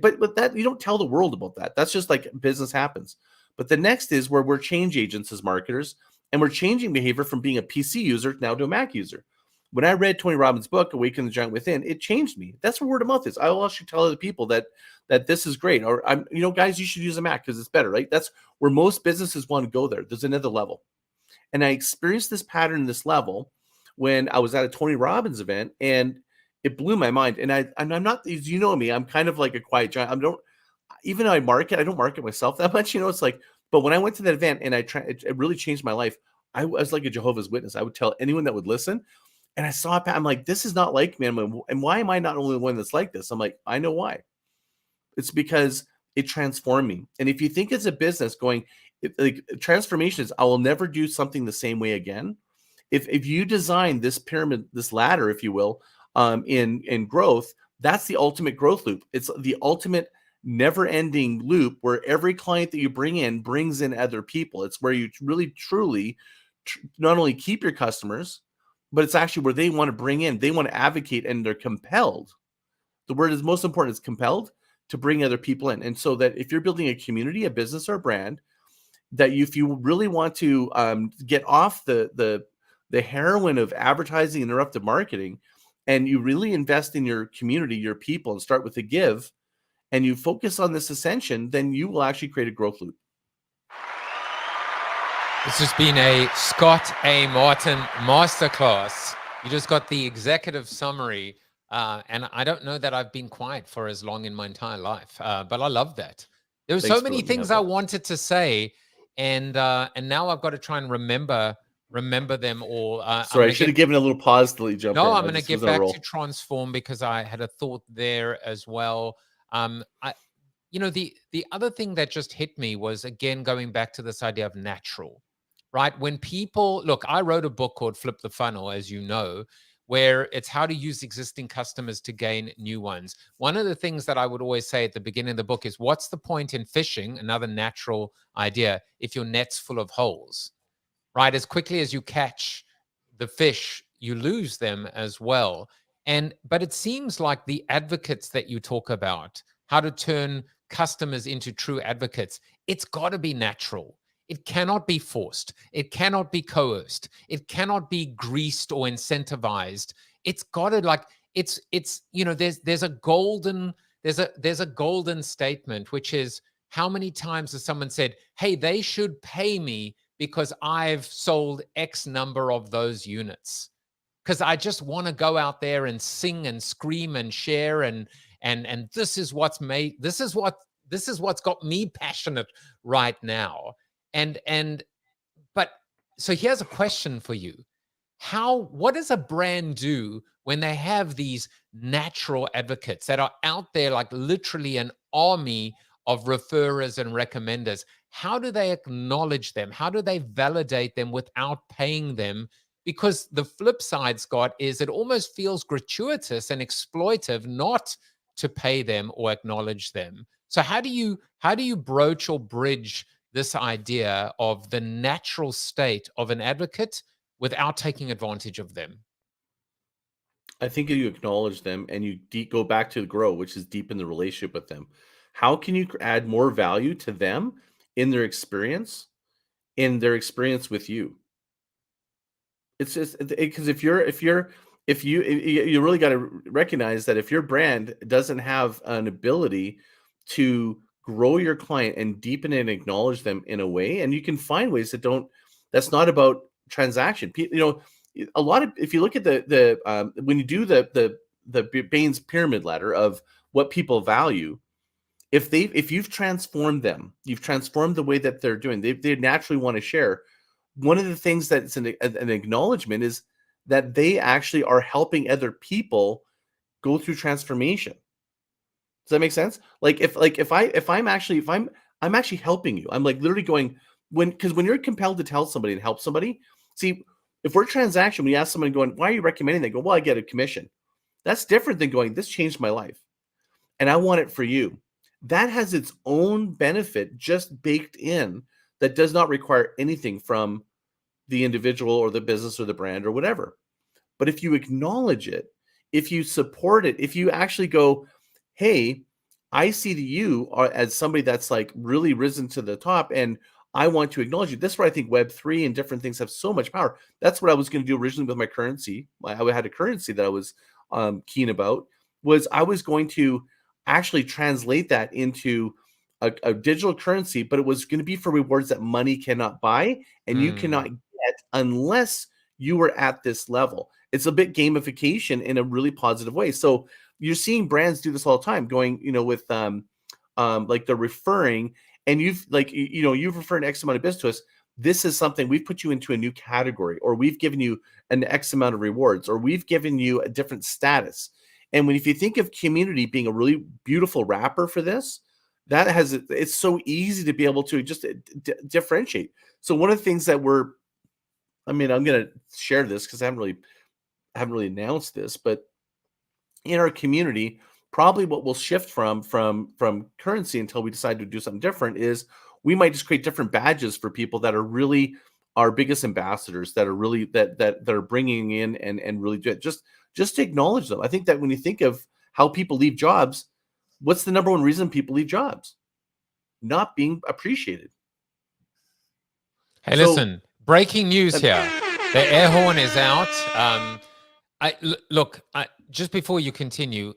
But that, you don't tell the world about that. That's just like business happens. But the next is where we're change agents as marketers, and we're changing behavior from being a PC user now to a Mac user. When I read Tony Robbins' book, Awaken the Giant Within, it changed me. That's where word of mouth is. I will actually tell other people that this is great. Or, guys, you should use a Mac because it's better, right? That's where most businesses want to go there. There's another level. And I experienced this pattern, this level, when I was at a Tony Robbins event, and it blew my mind. And I'm not, you know me, I'm kind of like a quiet giant. Even though I don't market myself that much, it's like, but when I went to that event and it really changed my life. I was like a Jehovah's Witness. I would tell anyone that would listen. And I saw it. I'm like, this is not like me. And why am I not only one that's like this? I'm like, I know why. It's because it transformed me. And if you think it's a business going, like, transformation is, I will never do something the same way again. If you design this pyramid, this ladder, if you will, in growth, that's the ultimate growth loop. It's the ultimate never-ending loop where every client that you bring in brings in other people. It's where you really, truly not only keep your customers, but it's actually where they want to bring in, they want to advocate, and they're compelled. The word is most important, is compelled to bring other people in. And so that if you're building a community, a business, or a brand, that if you really want to get off the heroin of advertising and interruptive marketing, and you really invest in your community, your people, and start with a give, and you focus on this ascension, then you will actually create a growth loop. This has been a Scott A. Martin masterclass. You just got the executive summary. And I don't know that I've been quiet for as long in my entire life, but I love that. There were Thanks so for many letting me things have I that. wanted to say, and now I've got to try and remember them all. I'm Sorry, I gonna should have get given a little pause to let you jump no, in. I'm I going to just was get on a back roll. to transform because I had a thought there as well. I, the other thing that just hit me was again going back to this idea of natural, right? When people look, I wrote a book called Flip the Funnel, as you know, where it's how to use existing customers to gain new ones. One of the things that I would always say at the beginning of the book is, what's the point in fishing? Another natural idea. If your net's full of holes, right? As quickly as you catch the fish, you lose them as well. But it seems like the advocates that you talk about, how to turn customers into true advocates, it's got to be natural. It cannot be forced. It cannot be coerced. It cannot be greased or incentivized. It's got to there's a golden statement, which is, how many times has someone said, hey, they should pay me because I've sold X number of those units? Because I just want to go out there and sing and scream and share and this is what's got me passionate right now. But so here's a question for you. What does a brand do when they have these natural advocates that are out there, like literally an army of referrers and recommenders? How do they acknowledge them? How do they validate them without paying them? Because the flip side, Scott, is it almost feels gratuitous and exploitive not to pay them or acknowledge them. So how do you broach or bridge this idea of the natural state of an advocate without taking advantage of them? I think you acknowledge them and you go back to grow, which is deepen the relationship with them. How can you add more value to them in their experience with you? It's just because if you really got to recognize that if your brand doesn't have an ability to grow your client and deepen and acknowledge them in a way, and you can find ways that's not about transaction. A lot of, if you look at when you do the Bain's pyramid ladder of what people value, if you've transformed them, you've transformed the way that they're doing, they naturally want to share. One of the things that's an acknowledgement is that they actually are helping other people go through transformation. Does that make sense? I'm actually helping you. I'm like literally going, because when you're compelled to tell somebody and help somebody, see, if we're transaction, we ask someone going, why are you recommending? They go, well, I get a commission. That's different than going, this changed my life and I want it for you. That has its own benefit just baked in that does not require anything from the individual or the business or the brand or whatever. But if you acknowledge it, if you support it, if you actually go, hey, I see you as somebody that's like really risen to the top and I want to acknowledge you. This is where I think Web3 and different things have so much power. That's what I was going to do originally with my currency. I had a currency that I was keen about, was I was going to actually translate that into a digital currency, but it was going to be for rewards that money cannot buy and you cannot get unless you were at this level. It's a bit gamification in a really positive way. So you're seeing brands do this all the time, going, with like they're referring, and you've referred X amount of business to us. This is something we've put you into a new category, or we've given you an X amount of rewards, or we've given you a different status. And if you think of community being a really beautiful wrapper for this, it's so easy to be able to just differentiate. So one of the things that I'm going to share this because I haven't really announced this, but in our community, probably what will shift from currency until we decide to do something different is we might just create different badges for people that are really our biggest ambassadors, that are really that are bringing in and really do it. Just to acknowledge them. I think that when you think of how people leave jobs, what's the number one reason people leave jobs? Not being appreciated. Hey, listen, breaking news here. The air horn is out. Just before you continue,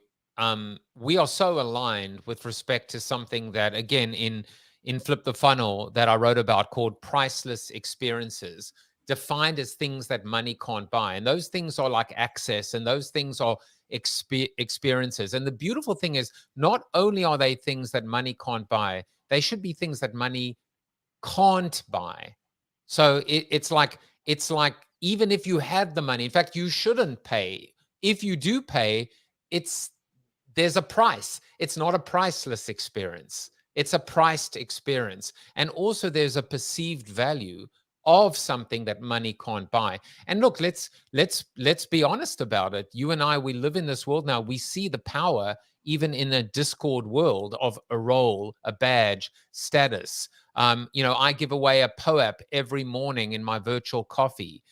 we are so aligned with respect to something that, again, in Flip the Funnel that I wrote about called priceless experiences, defined as things that money can't buy. And those things are like access, and those things are experiences. And the beautiful thing is, not only are they things that money can't buy, They should be things that money can't buy. So it's like even if you had the money, in fact, you shouldn't pay. If you do pay, there's a price. It's not a priceless experience. It's a priced experience. And also there's a perceived value of something that money can't buy. And look, let's be honest about it. You and I, we live in this world now. We see the power even in a Discord world of a role, a badge, status. I give away a POAP every morning in my virtual coffee.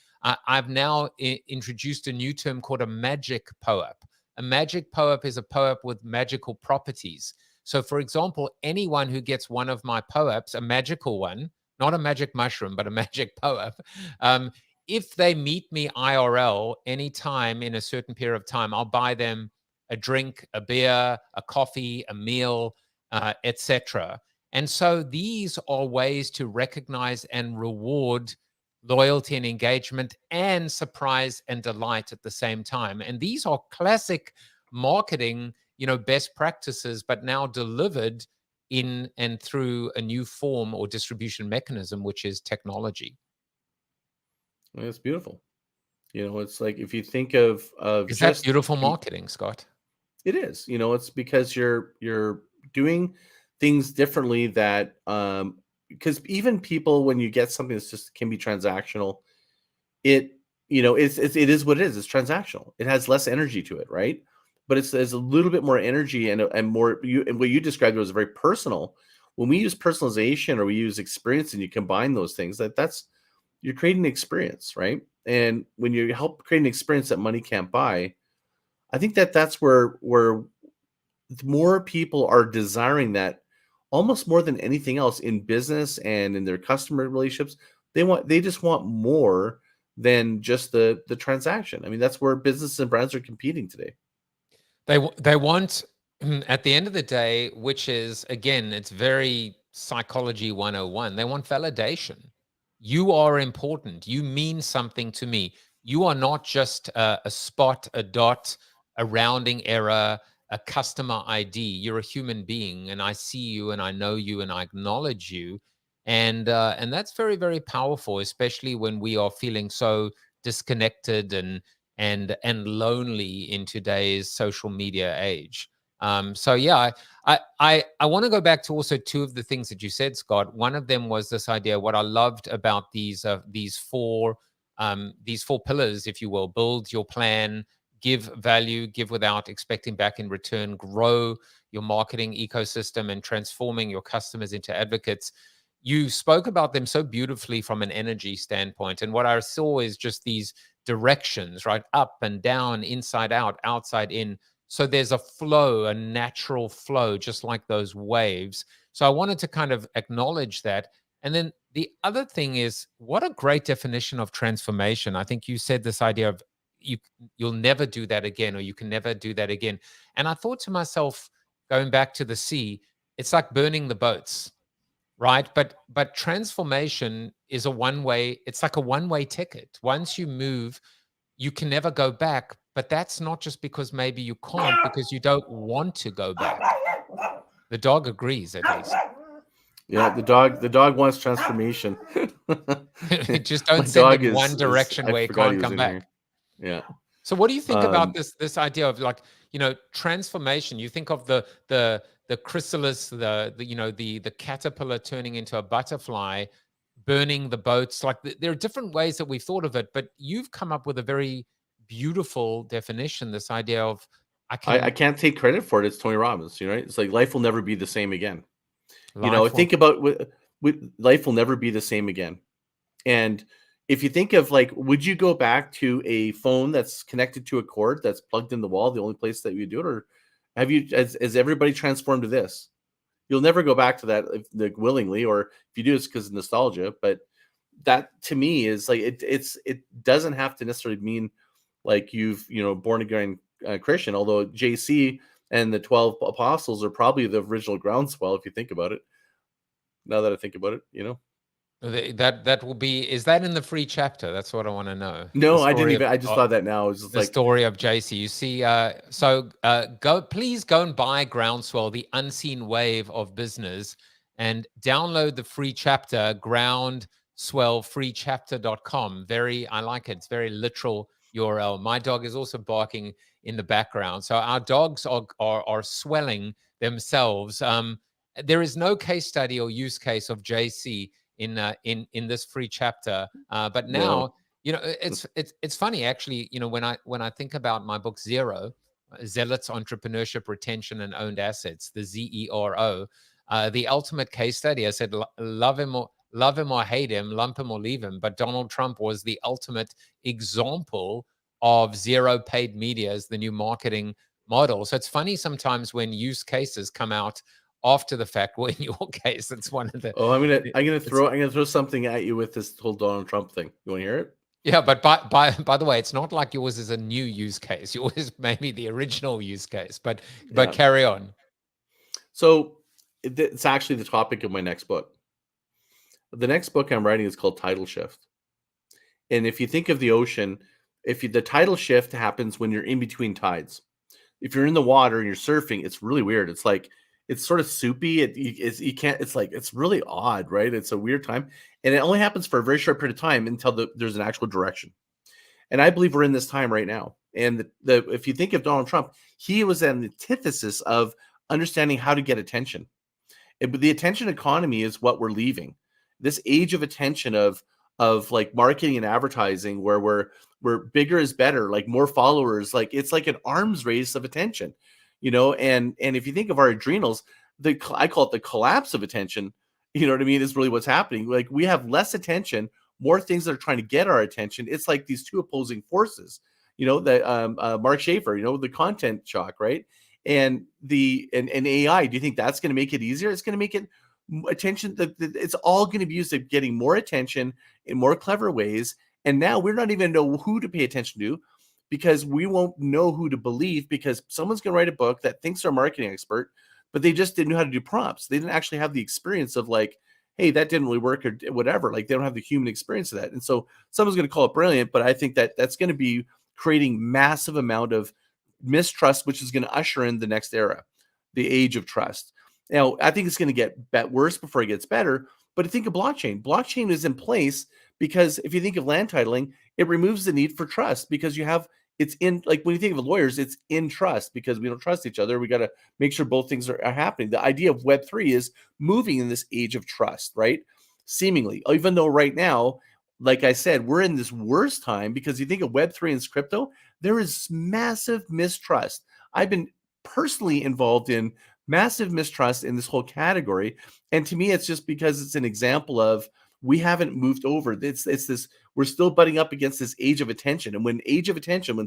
I've now introduced a new term called a magic POAP. A magic POAP is a POAP with magical properties. So, for example, anyone who gets one of my POAPs, a magical one, not a magic mushroom, but a magic POAP, if they meet me IRL anytime in a certain period of time, I'll buy them a drink, a beer, a coffee, a meal, etc. And so these are ways to recognize and reward loyalty and engagement and surprise and delight at the same time. And these are classic marketing, best practices, but now delivered in and through a new form or distribution mechanism, which is technology. It's beautiful. It's like if you think of is that beautiful marketing, Scott? It is. It's because you're doing things differently that because even people, when you get something that's just can be transactional, it is what it is. It's transactional. It has less energy to it, right? But there's a little bit more energy and more. And what you described was very personal. When we use personalization or we use experience and you combine those things, that's you're creating an experience, right? And when you help create an experience that money can't buy, I think that's where more people are desiring that almost more than anything else in business and in their customer relationships. They just want more than just the transaction. I mean, that's where businesses and brands are competing today. They want, at the end of the day, which is, again, it's very psychology 101. They want validation. You are important. You mean something to me. You are not just a spot, a dot, a rounding error, a customer ID. You're a human being, and I see you, and I know you, and I acknowledge you, and that's very, very powerful, especially when we are feeling so disconnected and lonely in today's social media age. So yeah, I want to go back to also two of the things that you said, Scott. One of them was this idea. What I loved about these four pillars, if you will: build your plan, give value, give without expecting back in return, grow your marketing ecosystem, and transforming your customers into advocates. You spoke about them so beautifully from an energy standpoint. And what I saw is just these directions, right? Up and down, inside out, outside in. So there's a flow, a natural flow, just like those waves. So I wanted to kind of acknowledge that. And then the other thing is, what a great definition of transformation. I think you said this idea of you'll never do that again, or you can never do that again. And I thought to myself, going back to the sea, it's like burning the boats, right? But transformation is a one-way, it's like a one-way ticket. Once you move, you can never go back. But that's not just because maybe you can't, because you don't want to go back. The dog agrees, at least. Yeah, the dog wants transformation. Just don't send in one direction where you can't come back. Yeah. So what do you think about this idea of, like, transformation? You think of the chrysalis, the caterpillar turning into a butterfly, burning the boats. Like, there are different ways that we've thought of it, but you've come up with a very beautiful definition. This idea of I can't take credit for it. It's Tony Robbins, right? It's like life will never be the same again. Think about life will never be the same again. And if you think of, like, would you go back to a phone that's connected to a cord that's plugged in the wall, the only place that you do it, or has everybody transformed to this? You'll never go back to that willingly, or if you do, it's because of nostalgia. But that, to me, is like it doesn't have to necessarily mean like you've born again Christian. Although JC and the 12 apostles are probably the original groundswell, if you think about it. Now that I think about it, that will be. Is that in the free chapter? That's what I want to know. No, I didn't even. I just thought that now. It's just the story of JC. You see, please go and buy Groundswell, the unseen wave of business. and download the free chapter, groundswellfreechapter.com. I like it. It's very literal URL. My dog is also barking in the background. So our dogs are swelling themselves. There is no case study or use case of JC in this free chapter. But now, it's funny actually. When I think about my book Zero, Zealots, Entrepreneurship, Retention, and Owned Assets, the ZERO, the ultimate case study. I said, love him or hate him, lump him or leave him. But Donald Trump was the ultimate example of zero paid media as the new marketing model. So it's funny sometimes when use cases come out after the fact. Well, in your case, it's one of the. Oh, I'm gonna throw something at you with this whole Donald Trump thing. You want to hear it? Yeah, but by the way, it's not like yours is a new use case. Yours is maybe the original use case. But carry on. So it's actually the topic of my next book. The next book I'm writing is called Tidal Shift. And if you think of the ocean, the tidal shift happens when you're in between tides. If you're in the water and you're surfing, it's really weird. It's like, it's sort of soupy. It's really odd, right? It's a weird time. And it only happens for a very short period of time until there's an actual direction. And I believe we're in this time right now. And if you think of Donald Trump, he was an antithesis of understanding how to get attention. But the attention economy is what we're leaving. This age of attention of like marketing and advertising, where we're bigger is better, like more followers, like it's like an arms race of attention, and if you think of our adrenals, I call it the collapse of attention, you know what I mean, is really what's happening. Like we have less attention, more things that are trying to get our attention. It's like these two opposing forces, that Mark Schaefer, the content shock, right? And AI, do you think that's going to make it easier? It's going to make it attention. It's all going to be used to getting more attention in more clever ways. And now we're not even know who to pay attention to, because we won't know who to believe, because someone's going to write a book that thinks they're a marketing expert, but they just didn't know how to do prompts. They didn't actually have the experience of like, hey, that didn't really work or whatever. Like they don't have the human experience of that. And so someone's going to call it brilliant, but I think that that's going to be creating massive amount of mistrust, which is going to usher in the next era, the age of trust. Now, I think it's going to get worse before it gets better. But think of blockchain. Blockchain is in place because if you think of land titling, it removes the need for trust, because it's in, like when you think of lawyers, it's in trust because we don't trust each other. We got to make sure both things are happening. The idea of Web3 is moving in this age of trust, right? Seemingly, even though right now, like I said, we're in this worst time, because you think of Web3 and crypto, there is massive mistrust. I've been personally involved in massive mistrust in this whole category. And to me, it's just because it's an example of we haven't moved over. It's this, we're still butting up against this age of attention. And when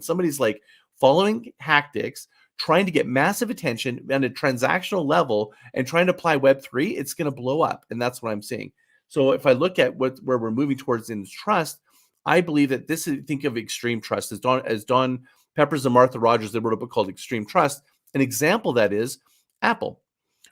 somebody's like following tactics, trying to get massive attention on a transactional level and trying to apply Web3, it's going to blow up. And that's what I'm seeing. So if I look at where we're moving towards in trust, I believe that this is, think of extreme trust. As Don Peppers and Martha Rogers, they wrote a book called Extreme Trust. An example that is Apple.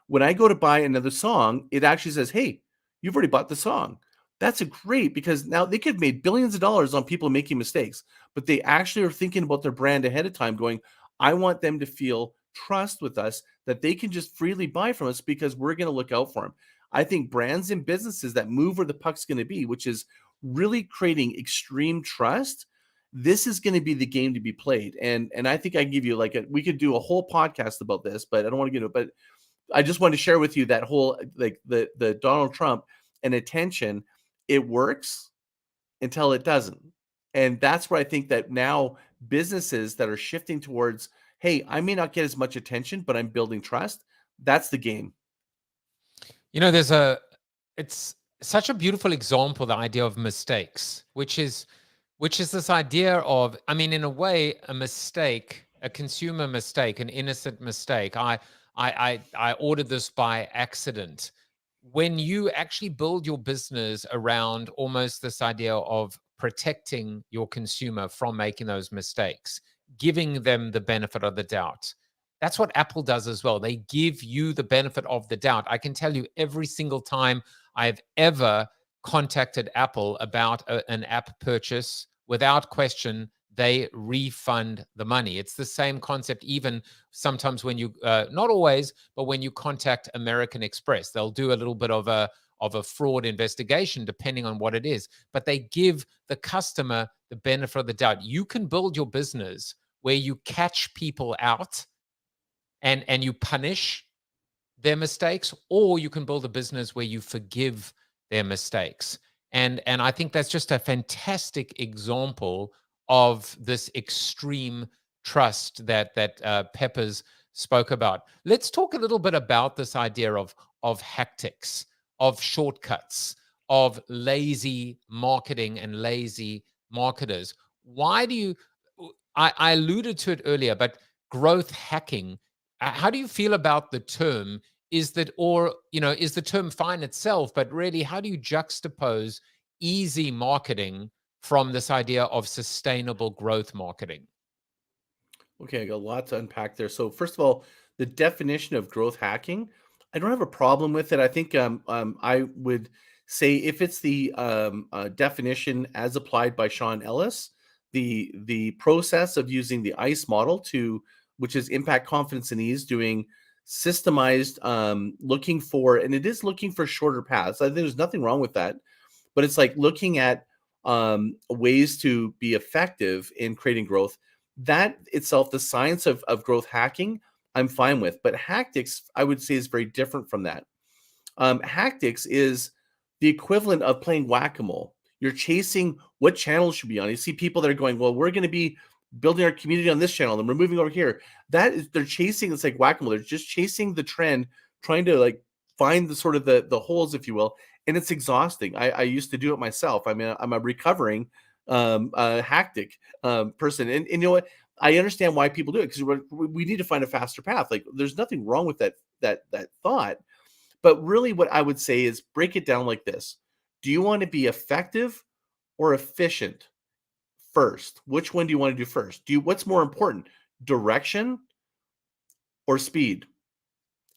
When I go to buy another song, it actually says, hey, you've already bought the song. That's great, because now they could have made billions of dollars on people making mistakes, but they actually are thinking about their brand ahead of time, going, I want them to feel trust with us, that they can just freely buy from us because we're going to look out for them. I think brands and businesses that move where the puck's going to be, which is really creating extreme trust, this is going to be the game to be played. And I think I can give you we could do a whole podcast about this, but I don't want to get it. But I just wanted to share with you that whole, like the Donald Trump and attention, it works until it doesn't. And that's where I think that now businesses that are shifting towards, hey, I may not get as much attention, but I'm building trust. That's the game. It's such a beautiful example, the idea of mistakes, which is this idea of, I mean, in a way, a mistake, a consumer mistake, an innocent mistake. I ordered this by accident. When you actually build your business around almost this idea of protecting your consumer from making those mistakes, giving them the benefit of the doubt. That's what Apple does as well. They give you the benefit of the doubt. I can tell you every single time I've ever contacted Apple about an app purchase, without question, they refund the money. It's the same concept even sometimes when you, not always, but when you contact American Express, they'll do a little bit of a fraud investigation depending on what it is, but they give the customer the benefit of the doubt. You can build your business where you catch people out and you punish their mistakes, or you can build a business where you forgive their mistakes. And I think that's just a fantastic example of this extreme trust that Peppers spoke about. Let's talk a little bit about this idea of hactics, of shortcuts, of lazy marketing and lazy marketers. Why do you? I alluded to it earlier, but growth hacking. How do you feel about the term? Is that, or is the term fine itself, but really, how do you juxtapose easy marketing from this idea of sustainable growth marketing? Okay, I got a lot to unpack there. So first of all, the definition of growth hacking, I don't have a problem with it. I think I would say if it's the definition as applied by Sean Ellis, the process of using the ICE model to, which is impact, confidence, and ease, doing systemized looking for, and it is looking for shorter paths. I think there's nothing wrong with that, but it's like looking at ways to be effective in creating growth. That itself, the science of growth hacking, I'm fine with. But hactics, I would say, is very different from that. Hactics is the equivalent of playing whack-a-mole. You're chasing what channel should be on. You see people that are going, well, we're going to be building our community on this channel, and we're moving over here. That is, they're chasing. It's like whack-a-mole. They're just chasing the trend, trying to like find the sort of the holes, if you will, and it's exhausting. I used to do it myself. I mean, I'm a recovering hactic person, and you know what? I understand why people do it, because we need to find a faster path. Like, there's nothing wrong with that thought, but really, what I would say is break it down like this: do you want to be effective or efficient first? Which one do you want to do first? What's more important, direction or speed?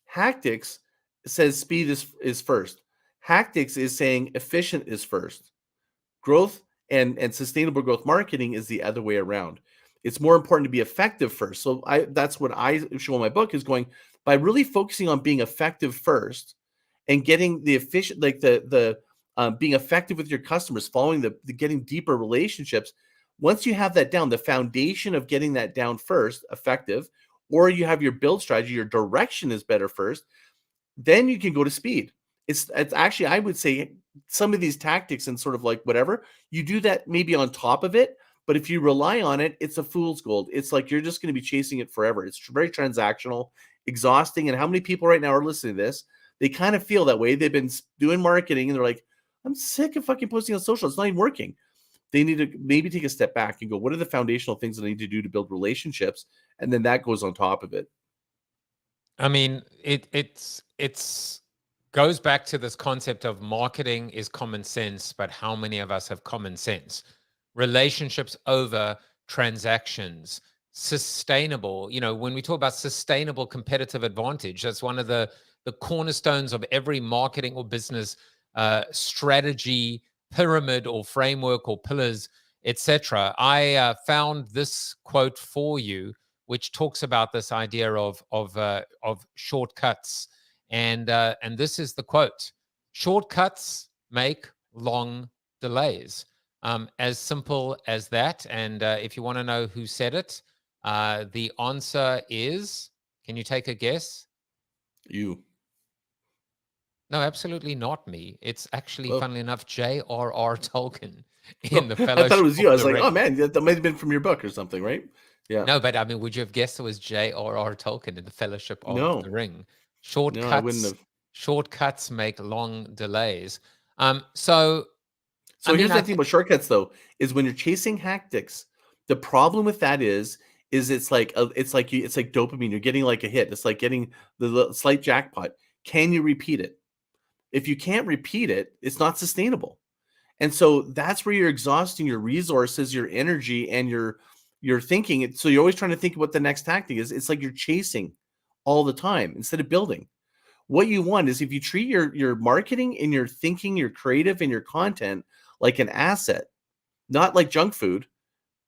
Hactics says speed is first. Hactics is saying efficient is first. Growth and sustainable growth marketing is the other way around. It's more important to be effective first. So that's what I show in my book, is going by really focusing on being effective first and getting the efficient, like the being effective with your customers, following the getting deeper relationships. Once you have that down, the foundation of getting that down first, effective, or you have your build strategy, your direction is better first, then you can go to speed. It's actually, I would say, some of these tactics and sort of like whatever, you do that maybe on top of it, but if you rely on it, it's a fool's gold. It's like you're just going to be chasing it forever. It's very transactional, exhausting. And how many people right now are listening to this? They kind of feel that way. They've been doing marketing and they're like, I'm sick of fucking posting on social. It's not even working. They need to maybe take a step back and go, what are the foundational things that I need to do to build relationships? And then that goes on top of it. I mean, it's goes back to this concept of marketing is common sense, but how many of us have common sense? Relationships over transactions, sustainable. When we talk about sustainable competitive advantage, that's one of the cornerstones of every marketing or business strategy, pyramid or framework or pillars, etc. I found this quote for you, which talks about this idea of shortcuts. And this is the quote: shortcuts make long delays. As simple as that. And if you want to know who said it, the answer is, can you take a guess? You. No, absolutely not me. It's actually, Oh. funnily enough, J.R.R. Tolkien in the Fellowship. I thought it was you. I was of the like, Ring. oh man, that might have been from your book or something, right? Yeah. No, but I mean, would you have guessed it was J.R.R. Tolkien in the Fellowship of the Ring? No, I wouldn't have. Shortcuts make long delays. So here's the thing about shortcuts, though, is when you're chasing hactics, the problem with that is it's like dopamine. You're getting like a hit. It's like getting the slight jackpot. Can you repeat it? If you can't repeat it, it's not sustainable. And so that's where you're exhausting your resources, your energy, and your thinking. So you're always trying to think what the next tactic is. It's like you're chasing all the time instead of building. What you want is, if you treat your marketing and your thinking, your creative and your content like an asset, not like junk food,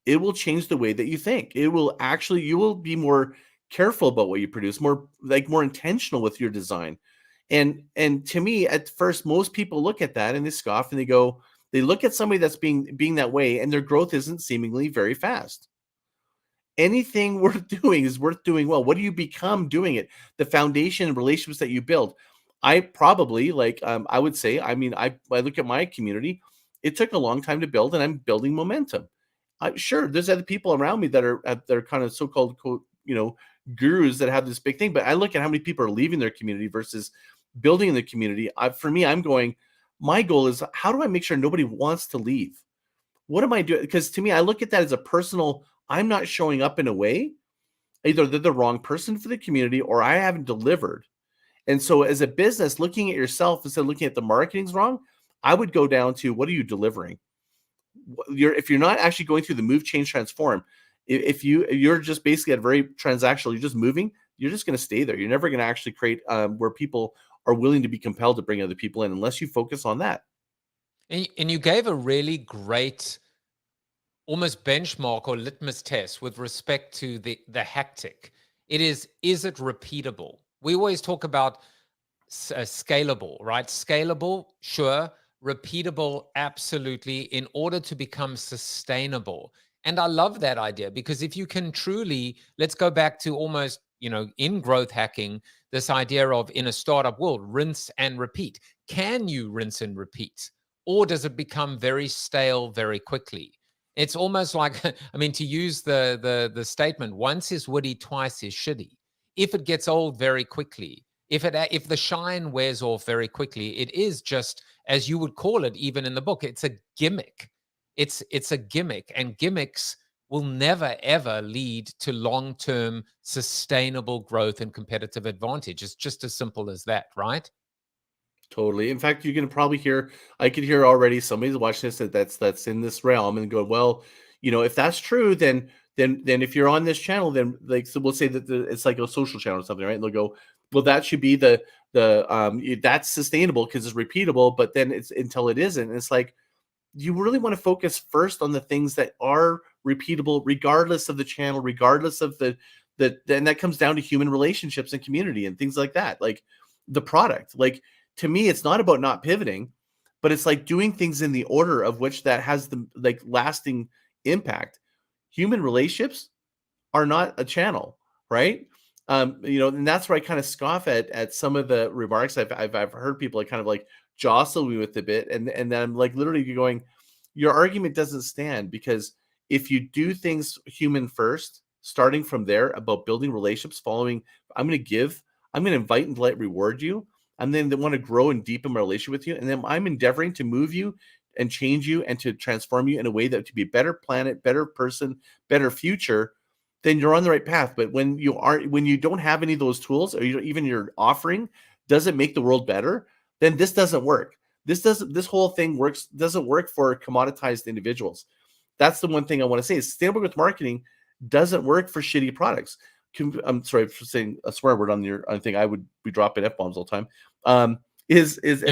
it will change the way that you think. It will actually, you will be more careful about what you produce, more intentional with your design. And to me, at first, most people look at that and they scoff and they look at somebody that's being that way, and their growth isn't seemingly very fast. Anything worth doing is worth doing well. What do you become doing it? The foundation and relationships that you build. I probably I would say, I mean, I look at my community, it took a long time to build, and I'm building momentum. Sure, there's other people around me that are kind of so-called, gurus that have this big thing, but I look at how many people are leaving their community versus building in the community. For me, I'm going, my goal is, how do I make sure nobody wants to leave? What am I doing? Because to me, I look at that as a personal, I'm not showing up in a way, either they're the wrong person for the community or I haven't delivered. And so as a business, looking at yourself instead of looking at the marketing's wrong, I would go down to, what are you delivering? If you're not actually going through the move, change, transform, if you're just basically at very transactional, you're just moving, you're just going to stay there. You're never going to actually create where people are willing to be compelled to bring other people in unless you focus on that. And you gave a really great almost benchmark or litmus test with respect to the hectic. Is it repeatable? We always talk about scalable, right? Scalable, sure. Repeatable, absolutely, in order to become sustainable. And I love that idea, because if you can truly, let's go back to almost, in growth hacking, this idea of, in a startup world, rinse and repeat. Can you rinse and repeat? Or does it become very stale very quickly? It's almost like, I mean, to use the statement, once is witty, twice is shitty. If it gets old very quickly, if the shine wears off very quickly, it is just, as you would call it, even in the book, it's a gimmick. It's a gimmick, and gimmicks will never, ever lead to long-term sustainable growth and competitive advantage. It's just as simple as that, right? Totally. In fact, you can probably I could hear already somebody's watching this that's in this realm and go, well, if that's true, then if you're on this channel, then so we'll say that it's like a social channel or something, right? And they'll go, well, that should be that's sustainable because it's repeatable, but then it's until it isn't. And it's like, you really want to focus first on the things that are repeatable, regardless of the channel, regardless of and that comes down to human relationships and community and things like that. Like the product, to me, it's not about not pivoting, but it's like doing things in the order of which that has the lasting impact. Human relationships are not a channel, right? And that's where I kind of scoff at some of the remarks I've heard people kind of jostle me with a bit, and then I'm literally going, your argument doesn't stand, because if you do things human first, starting from there about building relationships, following, I'm going to invite and reward you. And then they want to grow and deepen my relationship with you. And then I'm endeavoring to move you and change you and to transform you in a way that to be a better planet, better person, better future, then you're on the right path. But when you don't have any of those tools, or even your offering doesn't make the world better, then this doesn't work. This whole thing doesn't work for commoditized individuals. That's the one thing I want to say is sustainable growth marketing doesn't work for shitty products. I'm sorry for saying a swear word on your thing. I would be dropping F-bombs all the time. And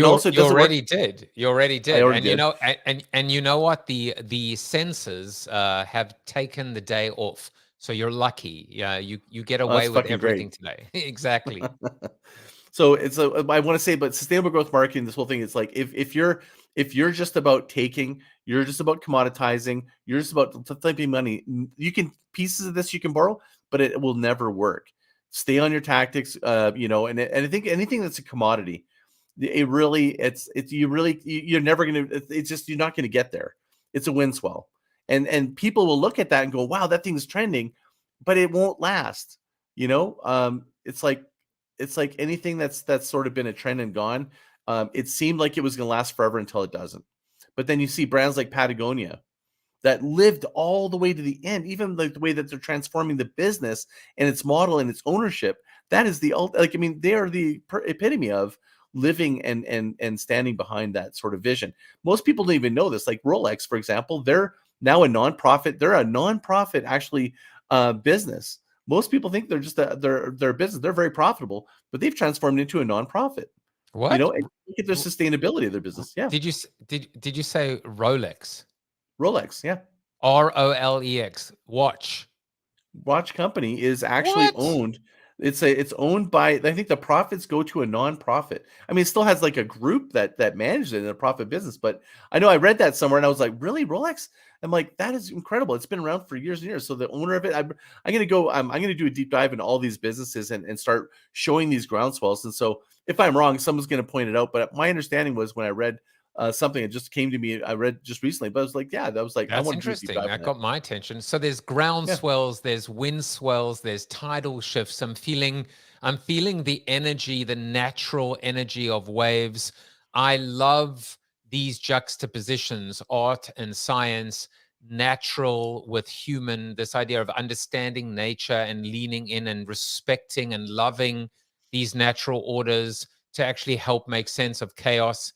also you already did. You already did. And you know what? The censors have taken the day off. So you're lucky. Yeah, you get away with everything today. Exactly. So I want to say, but sustainable growth marketing, this whole thing, it's like if you're just about taking, you're just about commoditizing, you're just about flipping money, you can pieces of this you can borrow, but it will never work. Stay on your tactics, and I think anything that's a commodity, you're never going to, it's just, you're not going to get there. It's a wind swell. And people will look at that and go, wow, that thing's trending, but it won't last. It's like anything that's sort of been a trend and gone. It seemed like it was going to last forever until it doesn't. But then you see brands like Patagonia that lived all the way to the end, even the way that they're transforming the business and its model and its ownership. That is they are the epitome of living and standing behind that sort of vision. Most people don't even know this. Like Rolex, for example, they're now a nonprofit. They're a nonprofit actually business. Most people think they're just their business. They're very profitable, but they've transformed into a nonprofit. What? And look at the sustainability of their business. Yeah. Did you say Rolex? Rolex, yeah. Rolex. Watch. Watch company is actually What? owned. It's owned by, I think the profits go to a nonprofit. I mean, it still has like a group that manages it in a profit business, but I know I read that somewhere and I was like, really, Rolex? I'm like, that is incredible. It's been around for years and years. So the owner of it, I'm gonna go. I'm gonna do a deep dive in all these businesses and start showing these groundswells. And so if I'm wrong, someone's gonna point it out. But my understanding was when I read something, it just came to me. I read just recently, but I was like, yeah, that was like, I That's want to do a deep interesting. dive on That that. got my attention. So there's ground Yeah. swells, there's wind swells, there's tidal shifts. I'm feeling the energy, the natural energy of waves. I love these juxtapositions, art and science, natural with human, this idea of understanding nature and leaning in and respecting and loving these natural orders to actually help make sense of chaos.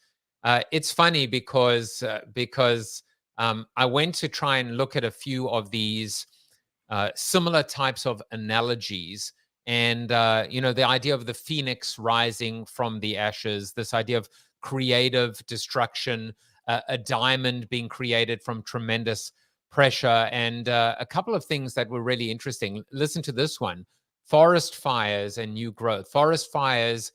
It's funny because I went to try and look at a few of these similar types of analogies. And, the idea of the phoenix rising from the ashes, this idea of creative destruction, a diamond being created from tremendous pressure, and a couple of things that were really interesting. Listen to this one: forest fires and new growth. Forest fires,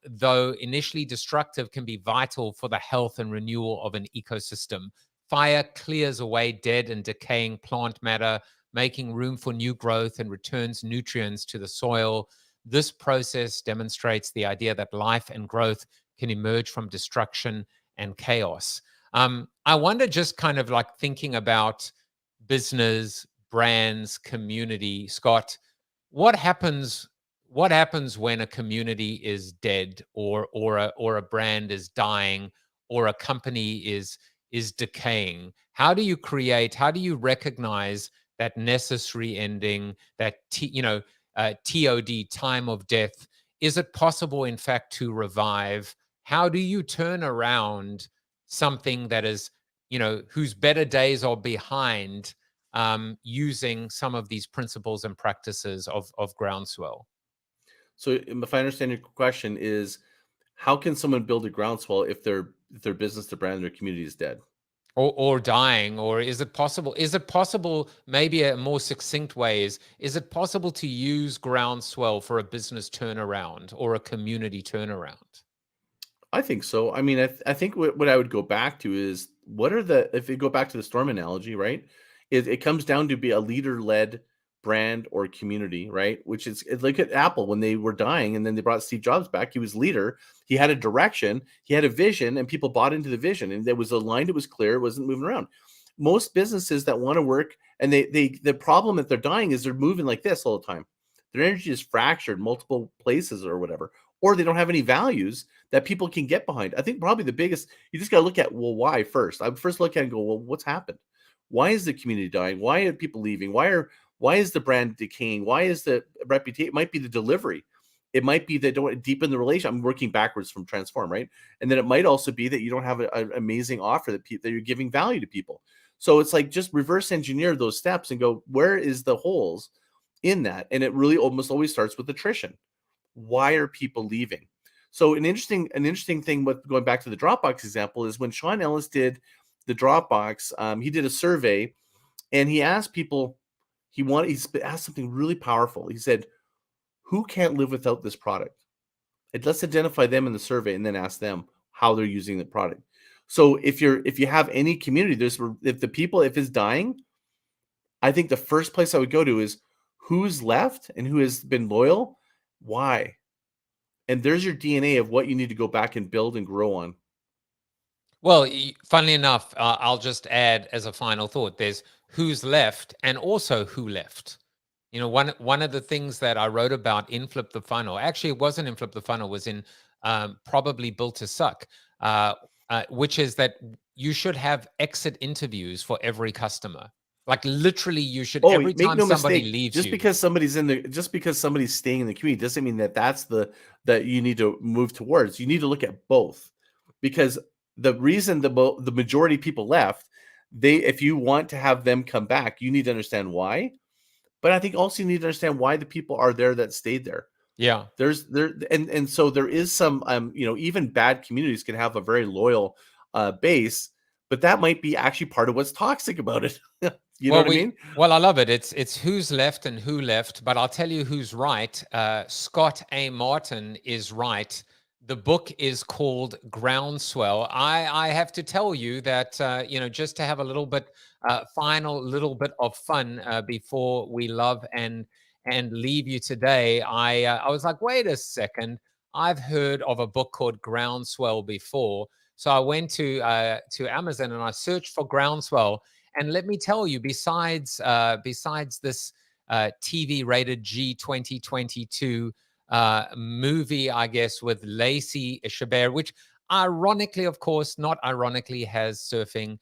though initially destructive, can be vital for the health and renewal of an ecosystem. Fire clears away dead and decaying plant matter, making room for new growth and returns nutrients to the soil. This process demonstrates the idea that life and growth can emerge from destruction and chaos. I wonder, just kind of like thinking about business, brands, community, Scott, what happens when a community is dead, or a brand is dying, or a company is decaying? How do you recognize that necessary ending, that TOD, time of death? Is it possible, in fact, to revive? How do you turn around something that is, whose better days are behind, using some of these principles and practices of groundswell? So if I understand your question is, how can someone build a groundswell if their business, their brand, their community is dead? Or dying? Or is it possible, maybe a more succinct way is it possible to use groundswell for a business turnaround or a community turnaround? I think so. I mean, I think what I would go back to is, if you go back to the storm analogy, right? It comes down to be a leader led brand or community, right? Which is, it's like at Apple when they were dying and then they brought Steve Jobs back. He was leader, he had a direction, he had a vision, and people bought into the vision, and there was aligned, it was clear, it wasn't moving around. Most businesses that want to work, and the problem that they're dying is they're moving like this all the time. Their energy is fractured multiple places or whatever, or they don't have any values that people can get behind. I think probably the biggest, you just got to look at, well, why first? I would first look at it and go, well, what's happened? Why is the community dying? Why are people leaving? Why is the brand decaying? Why is the reputation? It might be the delivery. It might be they don't deepen the relation. I'm working backwards from transform, right? And then it might also be that you don't have an amazing offer that you're giving value to people. So it's like, just reverse engineer those steps and go, where is the holes in that? And it really almost always starts with attrition. Why are people leaving? So an interesting thing with going back to the Dropbox example is when Sean Ellis did the Dropbox, he did a survey and he asked people, he asked something really powerful. He said, who can't live without this product? And let's identify them in the survey and then ask them how they're using the product. So if you have any community, if it's dying, I think the first place I would go to is who's left and who has been loyal. Why? And there's your DNA of what you need to go back and build and grow on. Well, funnily enough, I'll just add as a final thought, there's who's left and also who left. One of the things that I wrote about in Flip the Funnel, actually it wasn't in Flip the Funnel, was in Probably Built to Suck, which is that you should have exit interviews for every customer. Like literally, you should, every make time no somebody mistake, leaves just you. because somebody's staying in the community doesn't mean that you need to move towards. You need to look at both, because the reason the majority of people left, if you want to have them come back, you need to understand why. But I think also you need to understand why the people are there that stayed there. Yeah. So there is some, even bad communities can have a very loyal base, but that might be actually part of what's toxic about it. You know Well, what I mean? well, I love it. It's who's left and who left, but I'll tell you who's right. Scott A. Martin is right. The book is called Groundswell. I have to tell you that just to have a little bit final little bit of fun before we love and leave you today. I was like, wait a second, I've heard of a book called Groundswell before. So I went to Amazon and I searched for Groundswell. And let me tell you, besides this TV rated G 2022 movie, I guess, with Lacey Chabert, which ironically, of course, not ironically, has surfing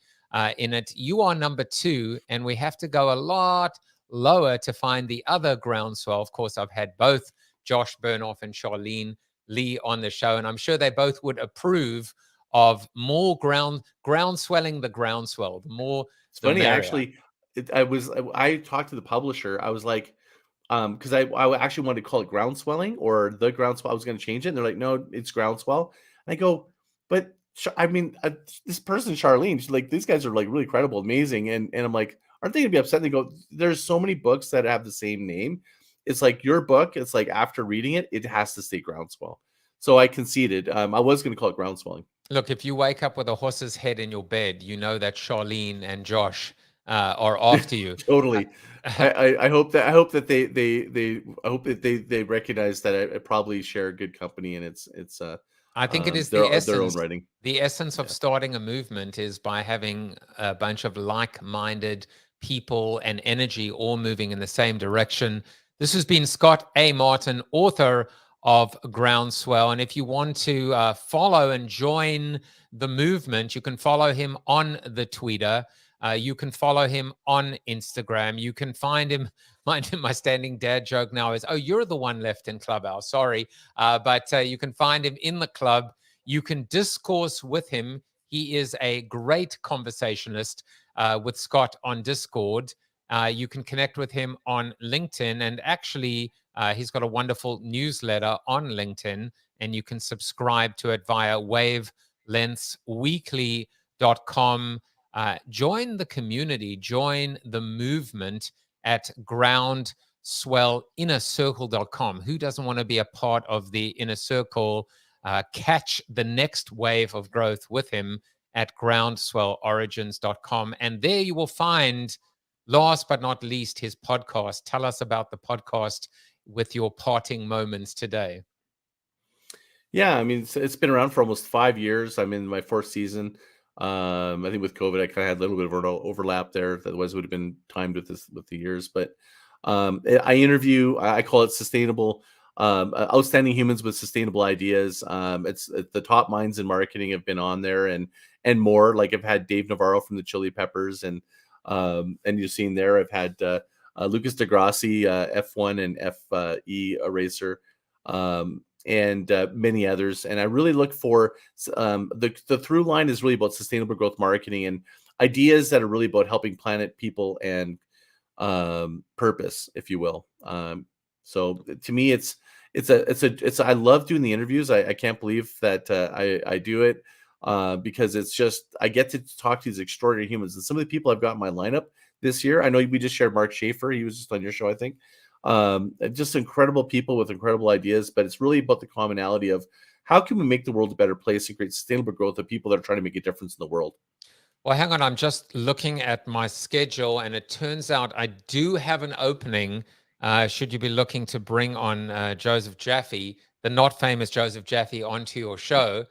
in it. You are number 2, and we have to go a lot lower to find the other Groundswell. Of course, I've had both Josh Bernoff and Charlene Lee on the show, and I'm sure they both would approve of more groundswelling the groundswell. The more, It's the funny, merrier. actually. I talked to the publisher. I was like, because I actually wanted to call it groundswelling or the groundswell. I was going to change it, and they're like, no, it's groundswell. And I go, but I mean, this person Charlene, she's like, these guys are like really credible, amazing, and I'm like, aren't they going to be upset? And they go, there's so many books that have the same name. It's like your book. It's like after reading it, it has to say groundswell. So I conceded. I was going to call it groundswelling. Look, if you wake up with a horse's head in your bed, you know that Charlene and Josh are after you. Totally. I hope that they recognize that I probably share a good company, and it's I think it is their the own writing. The essence of starting a movement is by having a bunch of like-minded people and energy all moving in the same direction. This has been Scott A. Martin, author of Groundswell. And if you want to follow and join the movement, you can follow him on the Twitter. You can follow him on Instagram. You can find him. My standing dad joke now is, oh, you're the one left in Clubhouse. Sorry. But you can find him in the club. You can discourse with him. He is a great conversationalist with Scott on Discord. You can connect with him on LinkedIn. And actually, he's got a wonderful newsletter on LinkedIn, and you can subscribe to it via wavelengthsweekly.com. Join the community, join the movement at groundswellinnercircle.com. Who doesn't want to be a part of the inner circle? Catch the next wave of growth with him at groundswellorigins.com. And there you will find, last but not least, his podcast. Tell us about the podcast with your parting moments today. Yeah, I mean, it's been around for almost 5 years. I'm in my 4th season. I think with COVID, I kind of had a little bit of overlap there. Otherwise, it would have been timed with the years. But I interview. I call it sustainable, outstanding humans with sustainable ideas. It's the top minds in marketing have been on there, and more. Like I've had Dave Navarro from the Chili Peppers, and you've seen there. I've had Lucas Degrassi, F1 and FE racer. And many others. And I really look for the through line is really about sustainable growth marketing and ideas that are really about helping planet, people, and purpose, if you will. So to me, it's I love doing the interviews. I can't believe that I do it because it's just I get to talk to these extraordinary humans. And some of the people I've got in my lineup this year, I know we just shared Mark Schaefer. He was just on your show, I think. Just incredible people with incredible ideas, but it's really about the commonality of how can we make the world a better place and create sustainable growth of people that are trying to make a difference in the world. Well, hang on. I'm just looking at my schedule, and it turns out I do have an opening. Should you be looking to bring on Joseph Jaffe, the not famous Joseph Jaffe, onto your show?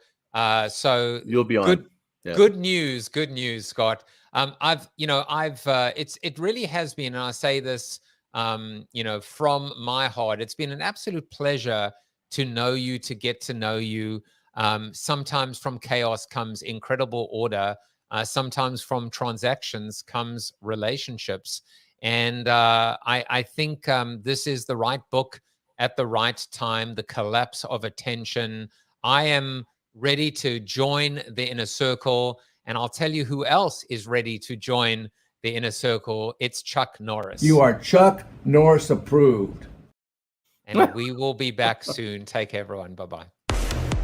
So you'll be on. Good news, Scott. It really has been, and I say this, from my heart, it's been an absolute pleasure to know you, to get to know you. Sometimes from chaos comes incredible order. Sometimes from transactions comes relationships. And I think this is the right book at the right time, The Collapse of Attention. I am ready to join the inner circle. And I'll tell you who else is ready to join the inner circle. It's Chuck Norris. You are Chuck Norris approved. And we will be back soon. Take care, everyone. Bye-bye.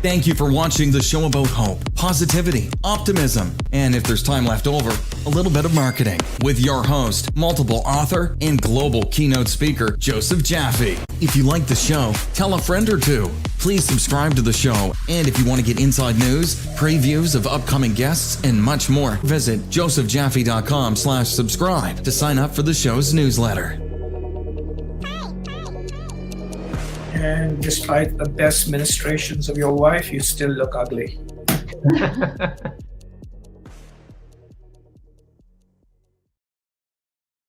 Thank you for watching the show about hope, positivity, optimism, and if there's time left over, a little bit of marketing with your host, multiple author, and global keynote speaker, Joseph Jaffe. If you like the show, tell a friend or two. Please subscribe to the show, and if you want to get inside news, previews of upcoming guests, and much more, visit josephjaffe.com/subscribe to sign up for the show's newsletter. And despite the best ministrations of your wife, you still look ugly.